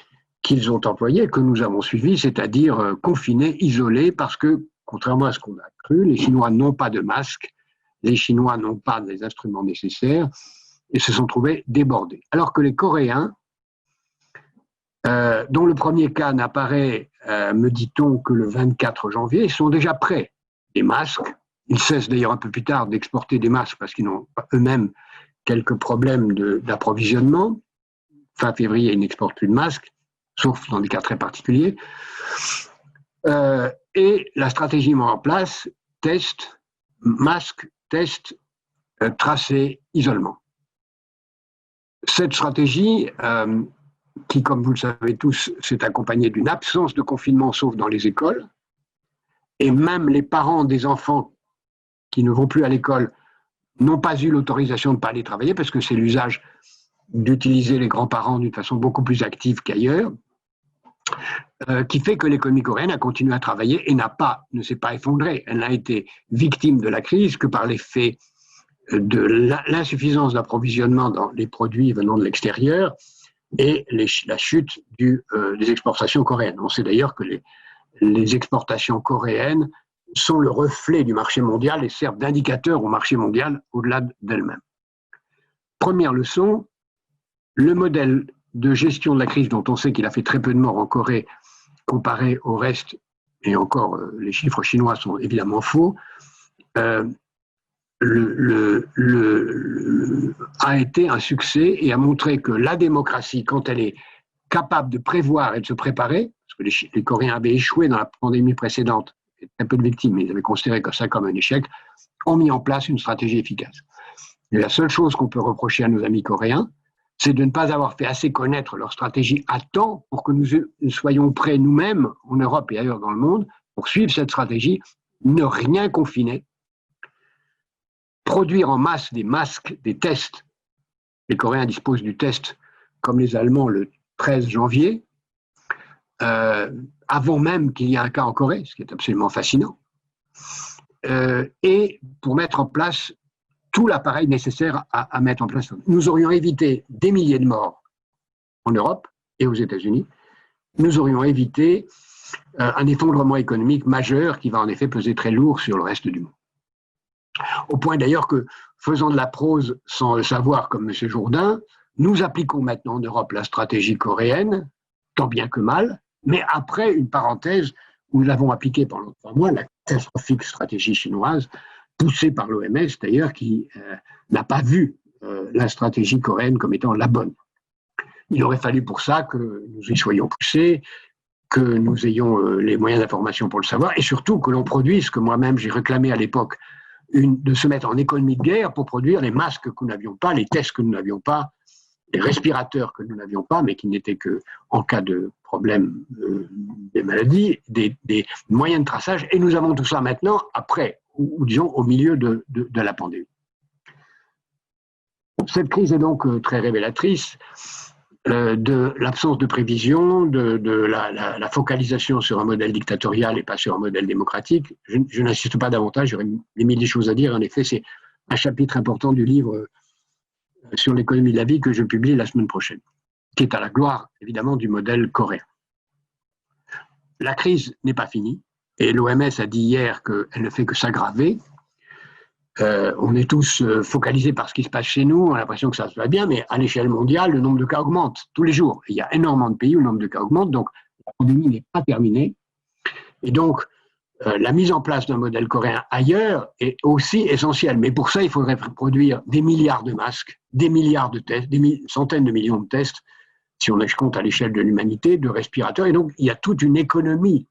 qu'ils ont employée, que nous avons suivie, c'est-à-dire confinés, isolés, parce que, contrairement à ce qu'on a cru, les Chinois n'ont pas de masques, les Chinois n'ont pas les instruments nécessaires, et se sont trouvés débordés. Alors que les Coréens, dont le premier cas n'apparaît, me dit-on, que le 24 janvier, sont déjà prêts. Des masques, ils cessent d'ailleurs un peu plus tard d'exporter des masques parce qu'ils n'ont eux-mêmes quelques problèmes d'approvisionnement. Fin février, ils n'exportent plus de masques, sauf dans des cas très particuliers. Et la stratégie mise en place, test, masque, test, tracé, isolement. Cette stratégie, qui, comme vous le savez tous, s'est accompagnée d'une absence de confinement, sauf dans les écoles, et même les parents des enfants qui ne vont plus à l'école n'ont pas eu l'autorisation de ne pas aller travailler, parce que c'est l'usage d'utiliser les grands-parents d'une façon beaucoup plus active qu'ailleurs, qui fait que l'économie coréenne a continué à travailler et ne s'est pas effondrée. Elle n'a été victime de la crise que par l'effet de l'insuffisance d'approvisionnement dans les produits venant de l'extérieur et la chute des exportations coréennes. On sait d'ailleurs que les exportations coréennes sont le reflet du marché mondial et servent d'indicateur au marché mondial au-delà d'elles-mêmes. Première leçon, le modèle de gestion de la crise, dont on sait qu'il a fait très peu de morts en Corée comparé au reste, et encore les chiffres chinois sont évidemment faux, a été un succès et a montré que la démocratie, quand elle est capable de prévoir et de se préparer, parce que les Coréens avaient échoué dans la pandémie précédente, très peu de victimes, mais ils avaient considéré ça comme un échec, ont mis en place une stratégie efficace. Et la seule chose qu'on peut reprocher à nos amis coréens, c'est de ne pas avoir fait assez connaître leur stratégie à temps pour que nous soyons prêts nous-mêmes, en Europe et ailleurs dans le monde, pour suivre cette stratégie, ne rien confiner, produire en masse des masques, des tests. Les Coréens disposent du test, comme les Allemands, le 13 janvier, avant même qu'il y ait un cas en Corée, ce qui est absolument fascinant, et pour mettre en place tout l'appareil nécessaire à mettre en place. Nous aurions évité des milliers de morts en Europe et aux États-Unis. Nous aurions évité un effondrement économique majeur qui va en effet peser très lourd sur le reste du monde. Au point d'ailleurs que, faisant de la prose sans le savoir comme M. Jourdain, nous appliquons maintenant en Europe la stratégie coréenne, tant bien que mal, mais après une parenthèse où nous l'avons appliquée pendant 3 mois, la catastrophique stratégie chinoise, poussée par l'OMS d'ailleurs, qui n'a pas vu la stratégie coréenne comme étant la bonne. Il aurait fallu pour ça que nous y soyons poussés, que nous ayons les moyens d'information pour le savoir, et surtout que l'on produise, ce que moi-même j'ai réclamé à l'époque, de se mettre en économie de guerre pour produire les masques que nous n'avions pas, les tests que nous n'avions pas, des respirateurs que nous n'avions pas, mais qui n'étaient qu'en cas de problème des maladies, des moyens de traçage, et nous avons tout ça maintenant, après, ou disons au milieu de la pandémie. Cette crise est donc très révélatrice de l'absence de prévision, de la focalisation sur un modèle dictatorial et pas sur un modèle démocratique. Je n'insiste pas davantage, j'aurais mille des choses à dire. En effet, c'est un chapitre important du livre sur l'économie de la vie que je publie la semaine prochaine, qui est à la gloire, évidemment, du modèle coréen. La crise n'est pas finie, et l'OMS a dit hier qu'elle ne fait que s'aggraver. On est tous focalisés par ce qui se passe chez nous, on a l'impression que ça se va bien, mais à l'échelle mondiale, le nombre de cas augmente tous les jours. Il y a énormément de pays où le nombre de cas augmente, donc la pandémie n'est pas terminée. Et donc, la mise en place d'un modèle coréen ailleurs est aussi essentielle. Mais pour ça, il faudrait produire des milliards de masques, des milliards de tests, des centaines de millions de tests, si on compte à l'échelle de l'humanité, de respirateurs. Et donc, il y a toute une économie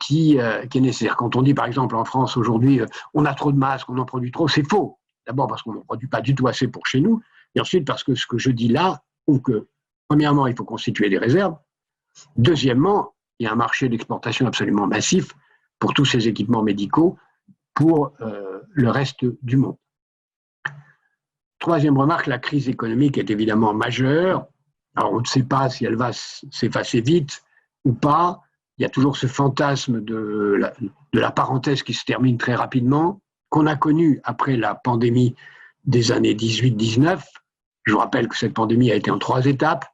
qui est nécessaire. Quand on dit, par exemple, en France, aujourd'hui, on a trop de masques, on en produit trop, c'est faux. D'abord parce qu'on n'en produit pas du tout assez pour chez nous, et ensuite parce que ce que je dis là prouve que, premièrement, il faut constituer des réserves. Deuxièmement, il y a un marché d'exportation absolument massif pour tous ces équipements médicaux pour le reste du monde. Troisième remarque, la crise économique est évidemment majeure. Alors, on ne sait pas si elle va s'effacer vite ou pas. Il y a toujours ce fantasme de la parenthèse qui se termine très rapidement, qu'on a connu après la pandémie des années 18-19. Je vous rappelle que cette pandémie a été en 3 étapes,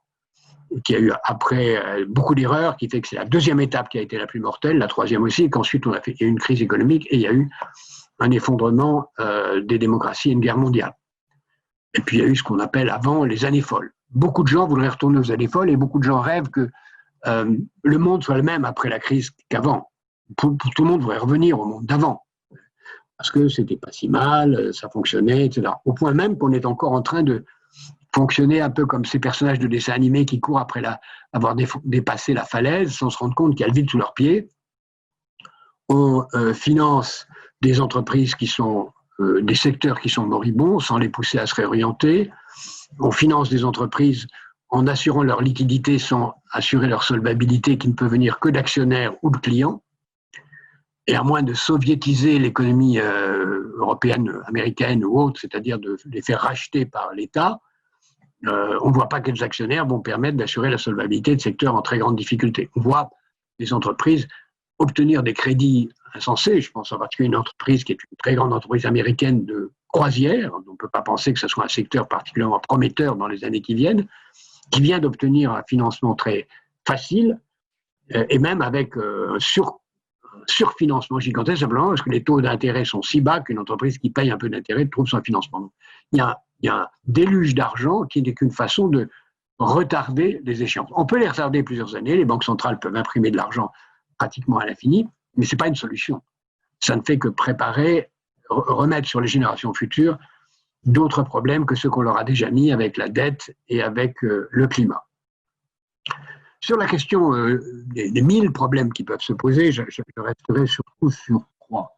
qu'il y a eu après beaucoup d'erreurs, qui fait que c'est la 2e étape qui a été la plus mortelle, la 3e aussi, et qu'ensuite il y a eu une crise économique et il y a eu un effondrement des démocraties et une guerre mondiale. Et puis il y a eu ce qu'on appelle avant les années folles. Beaucoup de gens voudraient retourner aux années folles et beaucoup de gens rêvent que le monde soit le même après la crise qu'avant. Tout le monde voudrait revenir au monde d'avant, parce que c'était pas si mal, ça fonctionnait, etc. Au point même qu'on est encore en train de fonctionner un peu comme ces personnages de dessins animés qui courent après avoir dépassé la falaise sans se rendre compte qu'il y a le vide sous leurs pieds. On finance des entreprises qui sont des secteurs qui sont moribonds sans les pousser à se réorienter. On finance des entreprises en assurant leur liquidité sans assurer leur solvabilité, qui ne peut venir que d'actionnaires ou de clients. Et à moins de soviétiser l'économie européenne, américaine ou autre, c'est-à-dire de les faire racheter par l'État, on ne voit pas quels actionnaires vont permettre d'assurer la solvabilité de secteurs en très grande difficulté. On voit des entreprises obtenir des crédits insensés. Je pense en particulier à une entreprise qui est une très grande entreprise américaine de croisière. On ne peut pas penser que ce soit un secteur particulièrement prometteur dans les années qui viennent, qui vient d'obtenir un financement très facile, et même avec un surfinancement gigantesque, simplement parce que les taux d'intérêt sont si bas qu'une entreprise qui paye un peu d'intérêt trouve son financement. Donc, il y a un déluge d'argent qui n'est qu'une façon de retarder les échéances. On peut les retarder plusieurs années, les banques centrales peuvent imprimer de l'argent pratiquement à l'infini, mais ce n'est pas une solution. Ça ne fait que préparer, remettre sur les générations futures d'autres problèmes que ceux qu'on leur a déjà mis avec la dette et avec le climat. Sur la question des 1000 problèmes qui peuvent se poser, je resterai surtout sur 3.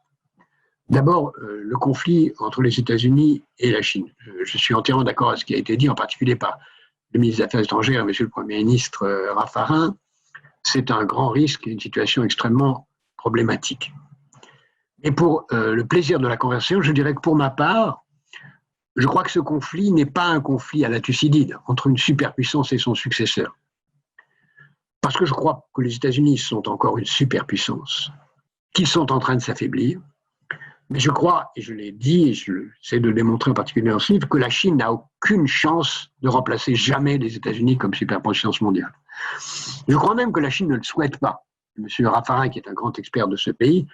D'abord, le conflit entre les États-Unis et la Chine. Je suis entièrement d'accord avec ce qui a été dit, en particulier par le ministre des Affaires étrangères, Monsieur le Premier ministre Raffarin. C'est un grand risque et une situation extrêmement problématique. Et pour le plaisir de la conversation, je dirais que pour ma part, je crois que ce conflit n'est pas un conflit à la Thucydide entre une superpuissance et son successeur. Parce que je crois que les États-Unis sont encore une superpuissance, qu'ils sont en train de s'affaiblir. Mais je crois, et je l'ai dit, et j'essaie de le démontrer en particulier dans ce livre, que la Chine n'a aucune chance de remplacer jamais les États-Unis comme superpuissance mondiale. Je crois même que la Chine ne le souhaite pas. M. Raffarin, qui est un grand expert de ce pays,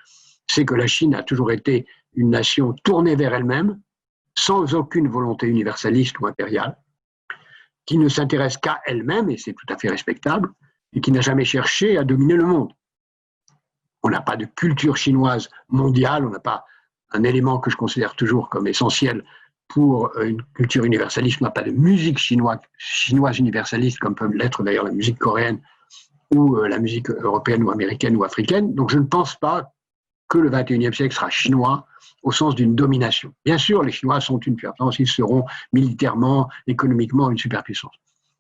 sait que la Chine a toujours été une nation tournée vers elle-même, sans aucune volonté universaliste ou impériale, qui ne s'intéresse qu'à elle-même, et c'est tout à fait respectable, et qui n'a jamais cherché à dominer le monde. On n'a pas de culture chinoise mondiale, on n'a pas un élément que je considère toujours comme essentiel pour une culture universaliste, on n'a pas de musique chinoise universaliste, comme peut l'être d'ailleurs la musique coréenne ou la musique européenne ou américaine ou africaine. Donc je ne pense pas que le 21e siècle sera chinois au sens d'une domination. Bien sûr, les Chinois sont une puissance, ils seront militairement, économiquement une superpuissance.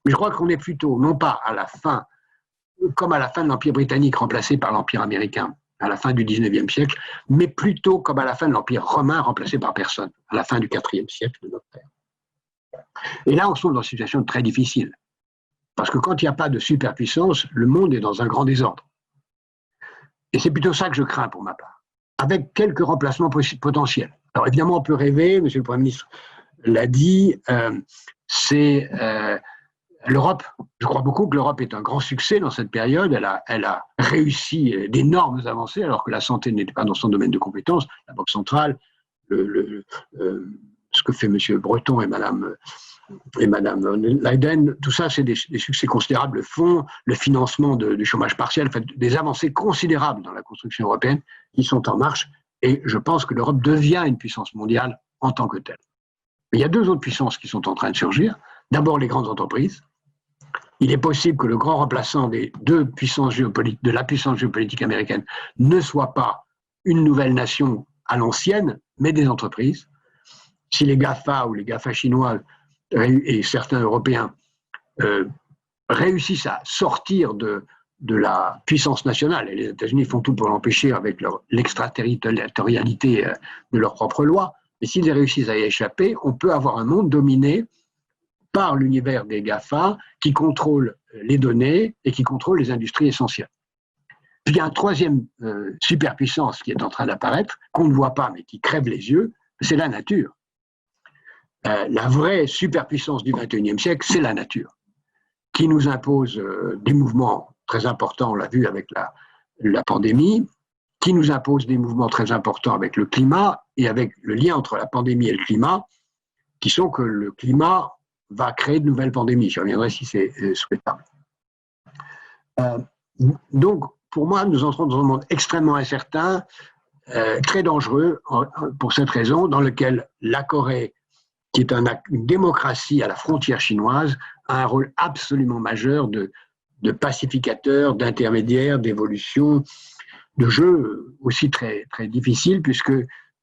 Mais je crois qu'on est plutôt, non pas à la fin, comme à la fin de l'Empire britannique remplacé par l'Empire américain à la fin du 19e siècle, mais plutôt comme à la fin de l'Empire romain remplacé par personne, à la fin du 4e siècle de notre ère. Et là, on se trouve dans une situation très difficile. Parce que quand il n'y a pas de superpuissance, le monde est dans un grand désordre. Et c'est plutôt ça que je crains pour ma part, avec quelques remplacements potentiels. Alors évidemment, on peut rêver, Monsieur le Premier ministre l'a dit, c'est l'Europe. Je crois beaucoup que l'Europe est un grand succès dans cette période. Elle a réussi d'énormes avancées, alors que la santé n'était pas dans son domaine de compétence. La Banque centrale, ce que fait M. Breton et Mme Leiden, tout ça, c'est des succès considérables. Le fonds, le financement du chômage partiel, des avancées considérables dans la construction européenne qui sont en marche. Et je pense que l'Europe devient une puissance mondiale en tant que telle. Mais il y a deux autres puissances qui sont en train de surgir. D'abord, les grandes entreprises. Il est possible que le grand remplaçant des deux puissances géopolitiques, de la puissance géopolitique américaine, ne soit pas une nouvelle nation à l'ancienne, mais des entreprises. Si les GAFA ou les GAFA chinois et certains Européens réussissent à sortir de la puissance nationale, et les États-Unis font tout pour l'empêcher avec l'extraterritorialité de leurs propres lois, mais s'ils réussissent à y échapper, on peut avoir un monde dominé par l'univers des GAFA qui contrôle les données et qui contrôle les industries essentielles. Puis il y a une troisième superpuissance qui est en train d'apparaître, qu'on ne voit pas mais qui crève les yeux, c'est la nature. La vraie superpuissance du XXIe siècle, c'est la nature, qui nous impose des mouvements très importants, on l'a vu avec la pandémie, qui nous impose des mouvements très importants avec le climat et avec le lien entre la pandémie et le climat, qui sont que le climat va créer de nouvelles pandémies. Je reviendrai si c'est souhaitable. Donc, pour moi, nous entrons dans un monde extrêmement incertain, très dangereux, pour cette raison, dans lequel la Corée, qui est une démocratie à la frontière chinoise, a un rôle absolument majeur de pacificateur, d'intermédiaire, d'évolution, de jeu aussi très, très difficile, puisque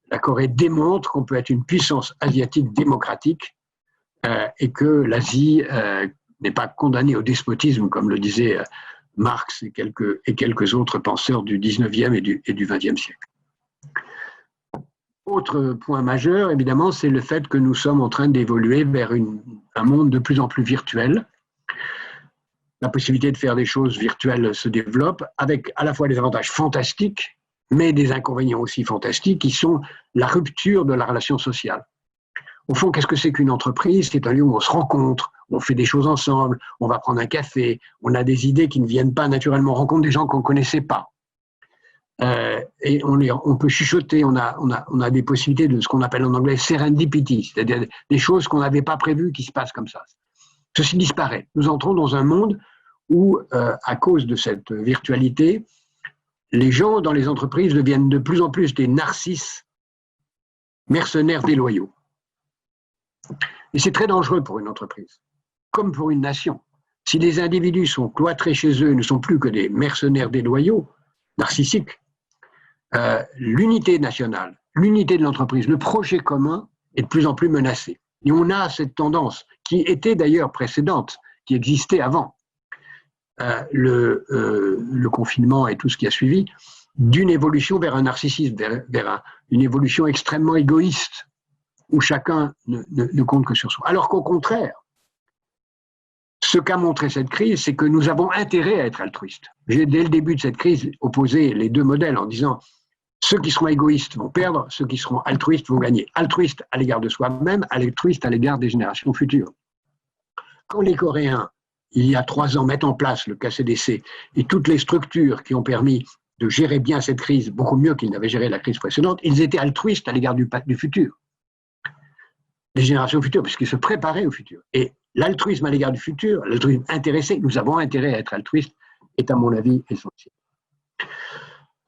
la Corée démontre qu'on peut être une puissance asiatique démocratique et que l'Asie n'est pas condamnée au despotisme, comme le disaient Marx et quelques autres penseurs du 19e et du 20e siècle. Autre point majeur, évidemment, c'est le fait que nous sommes en train d'évoluer vers un monde de plus en plus virtuel. La possibilité de faire des choses virtuelles se développe, avec à la fois des avantages fantastiques, mais des inconvénients aussi fantastiques, qui sont la rupture de la relation sociale. Au fond, qu'est-ce que c'est qu'une entreprise? C'est un lieu où on se rencontre, on fait des choses ensemble, on va prendre un café, on a des idées qui ne viennent pas naturellement, on rencontre des gens qu'on ne connaissait pas. Et on peut chuchoter, on a des possibilités de ce qu'on appelle en anglais serendipity, c'est-à-dire des choses qu'on n'avait pas prévues qui se passent comme ça. Ceci disparaît. Nous entrons dans un monde où, à cause de cette virtualité, les gens dans les entreprises deviennent de plus en plus des narcisses mercenaires déloyaux. Et c'est très dangereux pour une entreprise, comme pour une nation. Si les individus sont cloîtrés chez eux et ne sont plus que des mercenaires déloyaux, narcissiques, l'unité nationale, l'unité de l'entreprise, le projet commun est de plus en plus menacé. Et on a cette tendance, qui était d'ailleurs précédente, qui existait avant le confinement et tout ce qui a suivi, d'une évolution vers un narcissisme, vers une évolution extrêmement égoïste, où chacun ne compte que sur soi. Alors qu'au contraire, ce qu'a montré cette crise, c'est que nous avons intérêt à être altruistes. J'ai, dès le début de cette crise, opposé les deux modèles en disant ceux qui seront égoïstes vont perdre, ceux qui seront altruistes vont gagner. Altruistes à l'égard de soi-même, altruistes à l'égard des générations futures. Quand les Coréens, il y a 3 ans, mettent en place le KCDC et toutes les structures qui ont permis de gérer bien cette crise, beaucoup mieux qu'ils n'avaient géré la crise précédente, ils étaient altruistes à l'égard du futur. Des générations futures, puisqu'ils se préparaient au futur. Et l'altruisme à l'égard du futur, l'altruisme intéressé, nous avons intérêt à être altruistes, est à mon avis essentiel.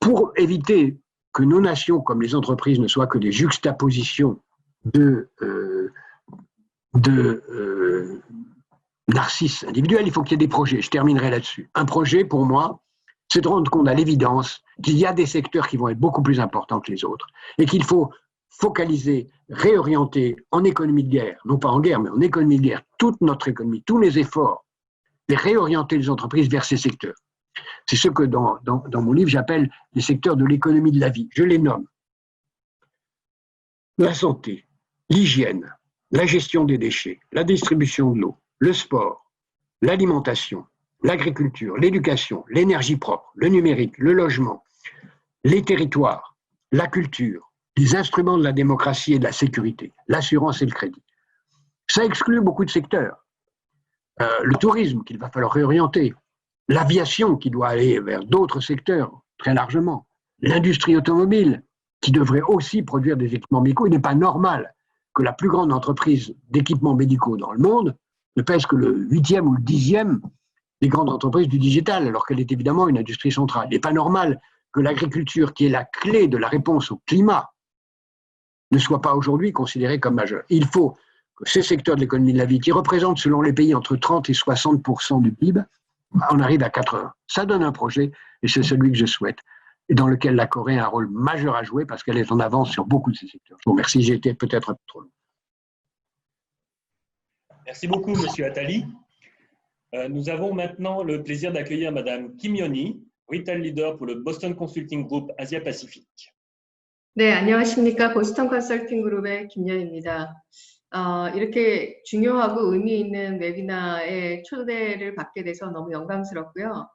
Pour éviter que nos nations, comme les entreprises, ne soient que des juxtapositions de narcisses individuels, il faut qu'il y ait des projets. Je terminerai là-dessus. Un projet, pour moi, c'est de rendre compte à l'évidence qu'il y a des secteurs qui vont être beaucoup plus importants que les autres et qu'il faut focaliser, réorienter en économie de guerre, non pas en guerre, mais en économie de guerre, toute notre économie, tous les efforts, et réorienter les entreprises vers ces secteurs. C'est ce que dans mon livre, j'appelle les secteurs de l'économie de la vie. Je les nomme. La santé, l'hygiène, la gestion des déchets, la distribution de l'eau, le sport, l'alimentation, l'agriculture, l'éducation, l'énergie propre, le numérique, le logement, les territoires, la culture, les instruments de la démocratie et de la sécurité, l'assurance et le crédit. Ça exclut beaucoup de secteurs. Le tourisme qu'il va falloir réorienter, l'aviation qui doit aller vers d'autres secteurs très largement, l'industrie automobile qui devrait aussi produire des équipements médicaux. Il n'est pas normal que la plus grande entreprise d'équipements médicaux dans le monde ne pèse que le 8e ou le 10e des grandes entreprises du digital, alors qu'elle est évidemment une industrie centrale. Il n'est pas normal que l'agriculture, qui est la clé de la réponse au climat, ne soit pas aujourd'hui considérée comme majeure. Il faut que ces secteurs de l'économie de la vie, qui représentent selon les pays entre 30 et 60% du PIB, on arrive à 80. Ça donne un projet, et c'est celui que je souhaite, et dans lequel la Corée a un rôle majeur à jouer parce qu'elle est en avance sur beaucoup de ces secteurs. Je vous remercie, j'ai été peut-être un peu trop long. Merci beaucoup, Monsieur Attali. Nous avons maintenant le plaisir d'accueillir Madame Kim Yeon-hee, Retail Leader pour le Boston Consulting Group Asia-Pacifique. 네, 안녕하십니까. 보스턴 컨설팅 그룹의 김여희입니다. 이렇게 중요하고 의미 있는 웨비나에 초대를 받게 돼서 너무 영광스럽고요.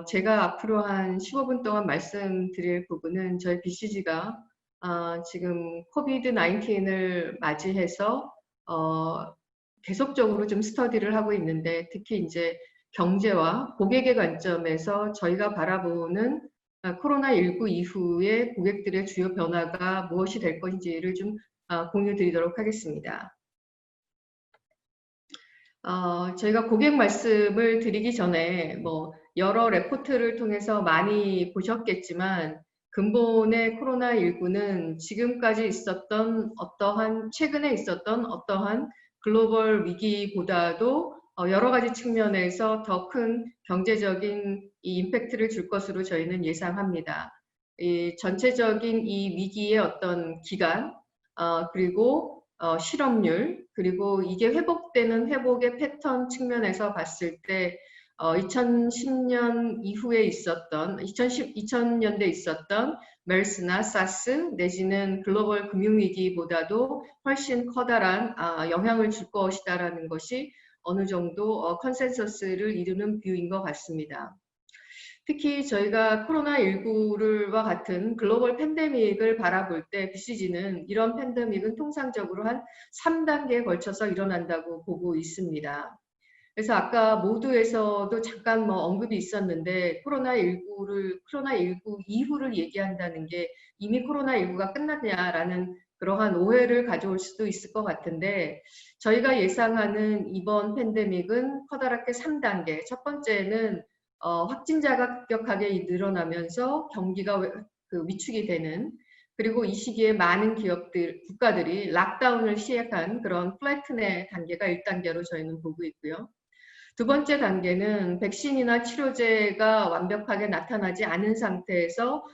제가 앞으로 한 15분 동안 말씀드릴 부분은 저희 BCG가 지금 코비드-19을 맞이해서 계속적으로 좀 스터디를 하고 있는데 특히 이제 경제와 고객의 관점에서 저희가 바라보는 코로나19 이후에 고객들의 주요 변화가 무엇이 될 건지를 좀 공유드리도록 하겠습니다. 저희가 고객 말씀을 드리기 전에 여러 레포트를 통해서 많이 보셨겠지만 근본의 코로나19는 지금까지 있었던 최근에 있었던 어떠한 글로벌 위기보다도 여러 가지 측면에서 더 큰 경제적인 이 임팩트를 줄 것으로 저희는 예상합니다. 이 전체적인 이 위기의 어떤 기간, 그리고 실업률, 그리고 이게 회복되는 회복의 패턴 측면에서 봤을 때 2010년 이후에 있었던 2000년대 있었던 메르스나 사스 내지는 글로벌 금융위기보다도 훨씬 커다란 영향을 줄 것이다라는 것이 어느 정도 컨센서스를 이루는 뷰인 것 같습니다. 특히 저희가 코로나19와 같은 글로벌 팬데믹을 바라볼 때 BCG는 이런 팬데믹은 통상적으로 한 3단계에 걸쳐서 일어난다고 보고 있습니다. 그래서 아까 모두에서도 잠깐 언급이 있었는데 코로나19 이후를 얘기한다는 게 이미 코로나19가 끝났냐라는 그러한 오해를 가져올 수도 있을 것 같은데 저희가 예상하는 이번 팬데믹은 커다랗게 3단계. 첫 번째는 확진자가 급격하게 늘어나면서 경기가 위축이 되는 그리고 이 시기에 많은 국가들이 락다운을 시행한 그런 플래튼의 단계가 1단계로 저희는 보고 있고요. 두 번째 단계는 백신이나 치료제가 완벽하게 나타나지 않은 상태에서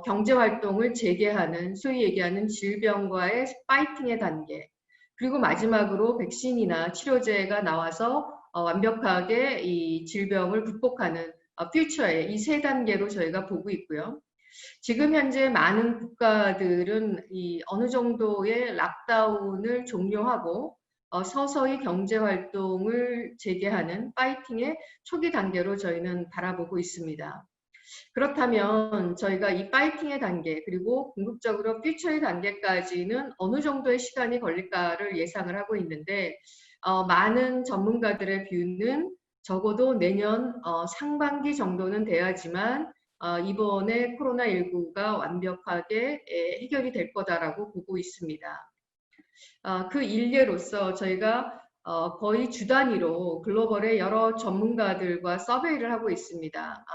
경제활동을 재개하는 소위 얘기하는 질병과의 파이팅의 단계 그리고 마지막으로 백신이나 치료제가 나와서 완벽하게 이 질병을 극복하는 퓨처의 이 세 단계로 저희가 보고 있고요. 지금 현재 많은 국가들은 이 어느 정도의 락다운을 종료하고 서서히 경제활동을 재개하는 파이팅의 초기 단계로 저희는 바라보고 있습니다. 그렇다면 저희가 이 파이팅의 단계 그리고 궁극적으로 퓨처의 단계까지는 어느 정도의 시간이 걸릴까를 예상을 하고 있는데 많은 전문가들의 뷰는 적어도 내년 상반기 정도는 돼야지만 이번에 코로나19가 완벽하게 해결이 될 거다라고 보고 있습니다. 그 일례로서 저희가 거의 주 단위로 글로벌의 여러 전문가들과 서베이를 하고 있습니다.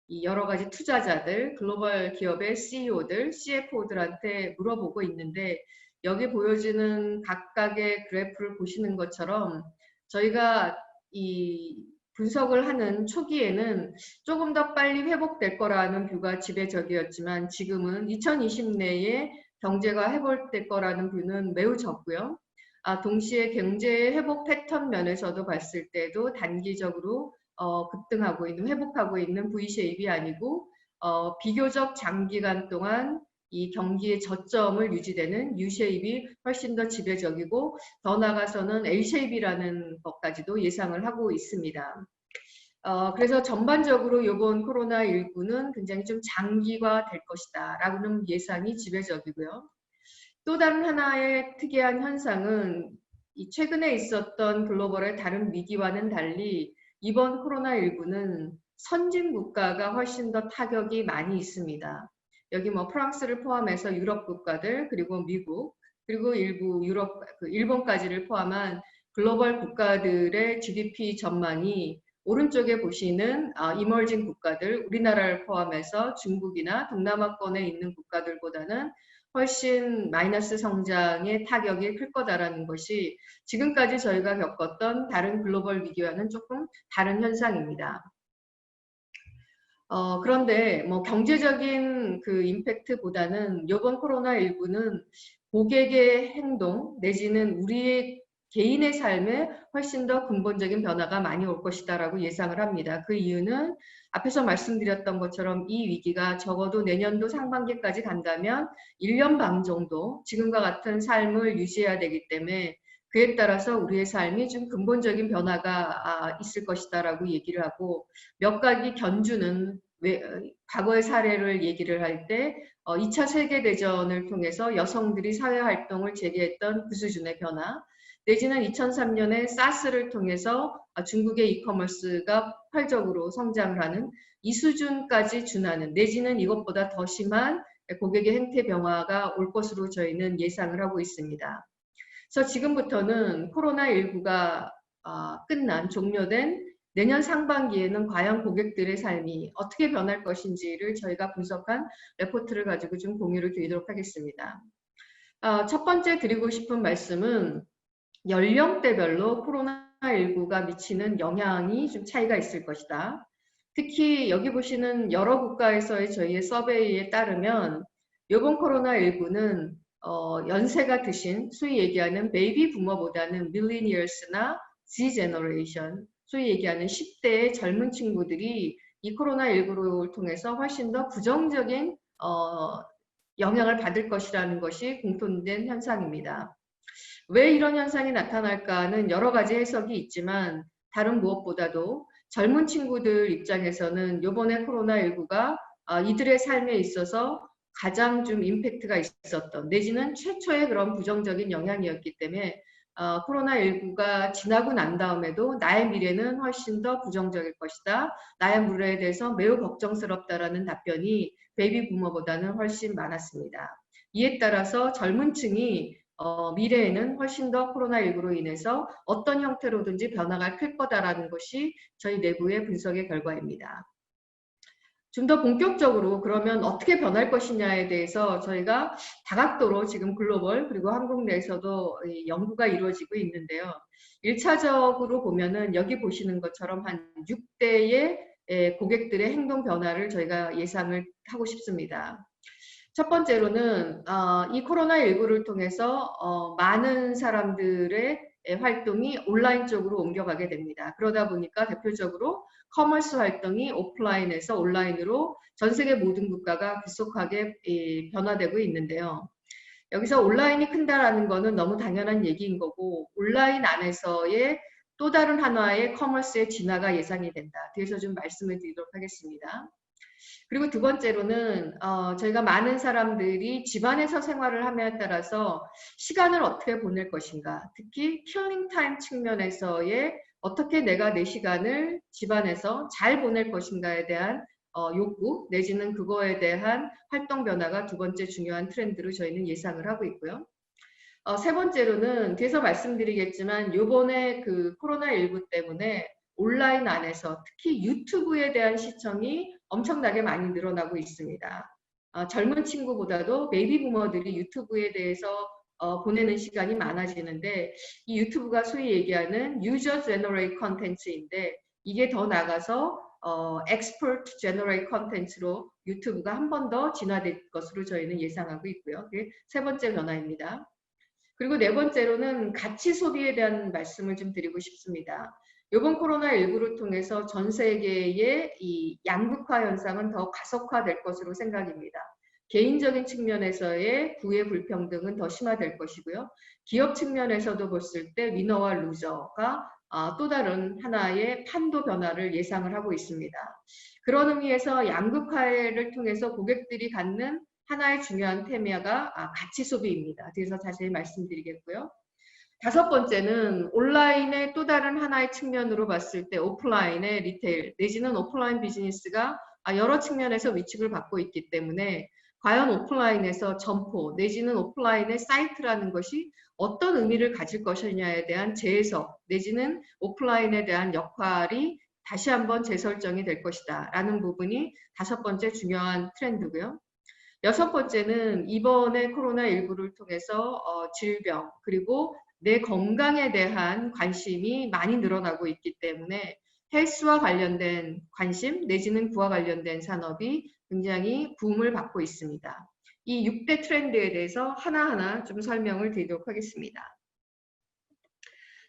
이 여러 가지 투자자들, 글로벌 기업의 CEO들, CFO들한테 물어보고 있는데 여기 보여지는 각각의 그래프를 보시는 것처럼 저희가 이 분석을 하는 초기에는 조금 더 빨리 회복될 거라는 뷰가 지배적이었지만 지금은 2020 내에 경제가 회복될 거라는 뷰는 매우 적고요. 동시에 경제 회복 패턴 면에서도 봤을 때도 단기적으로 급등하고 있는, 회복하고 있는 V쉐입이 아니고 비교적 장기간 동안 이 경기의 저점을 유지되는 U쉐입이 훨씬 더 지배적이고 더 나아가서는 L쉐입이라는 것까지도 예상을 하고 있습니다. 그래서 전반적으로 이번 코로나19는 굉장히 좀 장기화될 것이다 라고는 예상이 지배적이고요. 또 다른 하나의 특이한 현상은 이 최근에 있었던 글로벌의 다른 위기와는 달리 이번 코로나19는 선진 국가가 훨씬 더 타격이 많이 있습니다. 여기 뭐 프랑스를 포함해서 유럽 국가들, 그리고 미국, 그리고 일부 유럽, 일본까지를 포함한 글로벌 국가들의 GDP 전망이 오른쪽에 보시는 이머징 국가들, 우리나라를 포함해서 중국이나 동남아권에 있는 국가들보다는 훨씬 마이너스 성장의 타격이 클 거다라는 것이 지금까지 저희가 겪었던 다른 글로벌 위기와는 조금 다른 현상입니다. 그런데 뭐 경제적인 그 임팩트보다는 이번 코로나19는 고객의 행동 내지는 우리의 개인의 삶에 훨씬 더 근본적인 변화가 많이 올 것이다라고 예상을 합니다. 그 이유는 앞에서 말씀드렸던 것처럼 이 위기가 적어도 내년도 상반기까지 간다면 1년 반 정도 지금과 같은 삶을 유지해야 되기 때문에 그에 따라서 우리의 삶이 좀 근본적인 변화가 있을 것이다라고 얘기를 하고 몇 가지 견주는 과거의 사례를 얘기를 할 때 2차 세계대전을 통해서 여성들이 사회활동을 재개했던 그 수준의 변화 내지는 2003년에 사스를 통해서 중국의 이커머스가 폭발적으로 성장을 하는 이 수준까지 준하는 내지는 이것보다 더 심한 고객의 행태 변화가 올 것으로 저희는 예상을 하고 있습니다. 그래서 지금부터는 코로나19가 끝난 종료된 내년 상반기에는 과연 고객들의 삶이 어떻게 변할 것인지를 저희가 분석한 레포트를 가지고 좀 공유를 드리도록 하겠습니다. 첫 번째 드리고 싶은 말씀은 연령대별로 코로나19가 미치는 영향이 좀 차이가 있을 것이다. 특히 여기 보시는 여러 국가에서의 저희의 서베이에 따르면 이번 코로나19는 연세가 드신 소위 얘기하는 베이비 부머보다는 밀리니얼스나 Z 제너레이션 소위 얘기하는 10대의 젊은 친구들이 이 코로나19를 통해서 훨씬 더 부정적인 영향을 받을 것이라는 것이 공통된 현상입니다. 왜 이런 현상이 나타날까는 여러 가지 해석이 있지만 다른 무엇보다도 젊은 친구들 입장에서는 이번에 코로나19가 이들의 삶에 있어서 가장 좀 임팩트가 있었던 내지는 최초의 그런 부정적인 영향이었기 때문에 코로나19가 지나고 난 다음에도 나의 미래는 훨씬 더 부정적일 것이다. 나의 미래에 대해서 매우 걱정스럽다라는 답변이 베이비 부머보다는 훨씬 많았습니다. 이에 따라서 젊은 층이 미래에는 훨씬 더 코로나19로 인해서 어떤 형태로든지 변화가 클 거다라는 것이 저희 내부의 분석의 결과입니다. 좀 더 본격적으로 그러면 어떻게 변할 것이냐에 대해서 저희가 다각도로 지금 글로벌 그리고 한국 내에서도 연구가 이루어지고 있는데요. 1차적으로 보면은 여기 보시는 것처럼 한 6대의 고객들의 행동 변화를 저희가 예상을 하고 싶습니다. 첫 번째로는 이 코로나19를 통해서 많은 사람들의 활동이 온라인 쪽으로 옮겨가게 됩니다. 그러다 보니까 대표적으로 커머스 활동이 오프라인에서 온라인으로 전 세계 모든 국가가 급속하게 변화되고 있는데요. 여기서 온라인이 큰다라는 거는 너무 당연한 얘기인 거고 온라인 안에서의 또 다른 하나의 커머스의 진화가 예상이 된다. 뒤에서 좀 말씀을 드리도록 하겠습니다. 그리고 두 번째로는 저희가 많은 사람들이 집안에서 생활을 함에 따라서 시간을 어떻게 보낼 것인가 특히 킬링 타임 측면에서의 어떻게 내가 내 시간을 집안에서 잘 보낼 것인가에 대한 욕구 내지는 그거에 대한 활동 변화가 두 번째 중요한 트렌드로 저희는 예상을 하고 있고요. 세 번째로는 뒤에서 말씀드리겠지만 요번에 그 코로나19 때문에 온라인 안에서 특히 유튜브에 대한 시청이 엄청나게 많이 늘어나고 있습니다. 젊은 친구보다도 베이비 부머들이 유튜브에 대해서 보내는 시간이 많아지는데 이 유튜브가 소위 얘기하는 유저 제너레이트 컨텐츠인데 이게 더 나가서 expert generate content로 유튜브가 한 번 더 진화될 것으로 저희는 예상하고 있고요. 그게 세 번째 변화입니다. 그리고 네 번째로는 가치 소비에 대한 말씀을 좀 드리고 싶습니다. 이번 코로나19를 통해서 전 세계의 이 양극화 현상은 더 가속화될 것으로 생각입니다. 개인적인 측면에서의 부의 불평등은 더 심화될 것이고요. 기업 측면에서도 봤을 때 위너와 루저가 또 다른 하나의 판도 변화를 예상을 하고 있습니다. 그런 의미에서 양극화를 통해서 고객들이 갖는 하나의 중요한 테마가 가치 소비입니다. 그래서 자세히 말씀드리겠고요. 다섯 번째는 온라인의 또 다른 하나의 측면으로 봤을 때 오프라인의 리테일 내지는 오프라인 비즈니스가 여러 측면에서 위축을 받고 있기 때문에 과연 오프라인에서 점포 내지는 오프라인의 사이트라는 것이 어떤 의미를 가질 것이냐에 대한 재해석 내지는 오프라인에 대한 역할이 다시 한번 재설정이 될 것이다 라는 부분이 다섯 번째 중요한 트렌드고요. 여섯 번째는 이번에 코로나19를 통해서 질병 그리고 내 건강에 대한 관심이 많이 늘어나고 있기 때문에 헬스와 관련된 관심 내지는 그와 관련된 산업이 굉장히 붐을 받고 있습니다. 이 6대 트렌드에 대해서 하나하나 좀 설명을 드리도록 하겠습니다.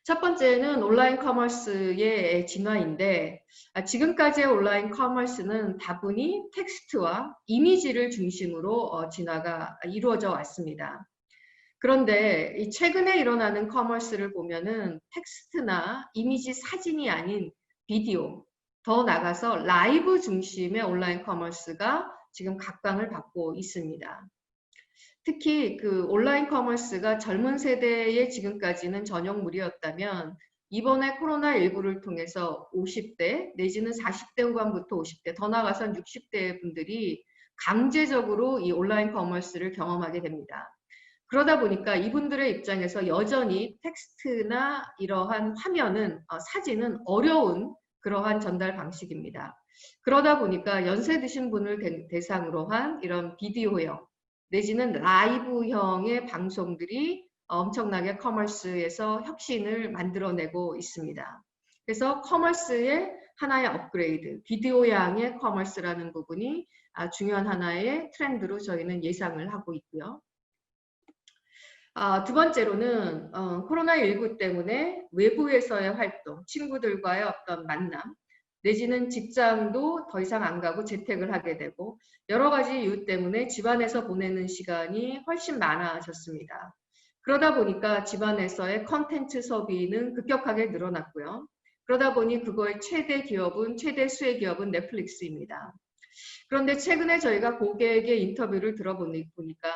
첫 번째는 온라인 커머스의 진화인데 지금까지의 온라인 커머스는 다분히 텍스트와 이미지를 중심으로 진화가 이루어져 왔습니다. 그런데 이 최근에 일어나는 커머스를 보면은 텍스트나 이미지 사진이 아닌 비디오, 더 나가서 라이브 중심의 온라인 커머스가 지금 각광을 받고 있습니다. 특히 그 온라인 커머스가 젊은 세대의 지금까지는 전형물이었다면 이번에 코로나19를 통해서 50대 내지는 40대 후반부터 50대 더 나아가서 60대 분들이 강제적으로 이 온라인 커머스를 경험하게 됩니다. 그러다 보니까 이분들의 입장에서 여전히 텍스트나 이러한 화면은 사진은 어려운 그러한 전달 방식입니다. 그러다 보니까 연세 드신 분을 대상으로 한 이런 비디오형 내지는 라이브형의 방송들이 엄청나게 커머스에서 혁신을 만들어내고 있습니다. 그래서 커머스의 하나의 업그레이드, 비디오형의 커머스라는 부분이 중요한 하나의 트렌드로 저희는 예상을 하고 있고요. 두 번째로는 코로나19 때문에 외부에서의 활동, 친구들과의 어떤 만남, 내지는 직장도 더 이상 안 가고 재택을 하게 되고 여러 가지 이유 때문에 집안에서 보내는 시간이 훨씬 많아졌습니다. 그러다 보니까 집안에서의 컨텐츠 소비는 급격하게 늘어났고요. 그러다 보니 그거의 최대 수혜 기업은 넷플릭스입니다. 그런데 최근에 저희가 고객의 인터뷰를 들어보니까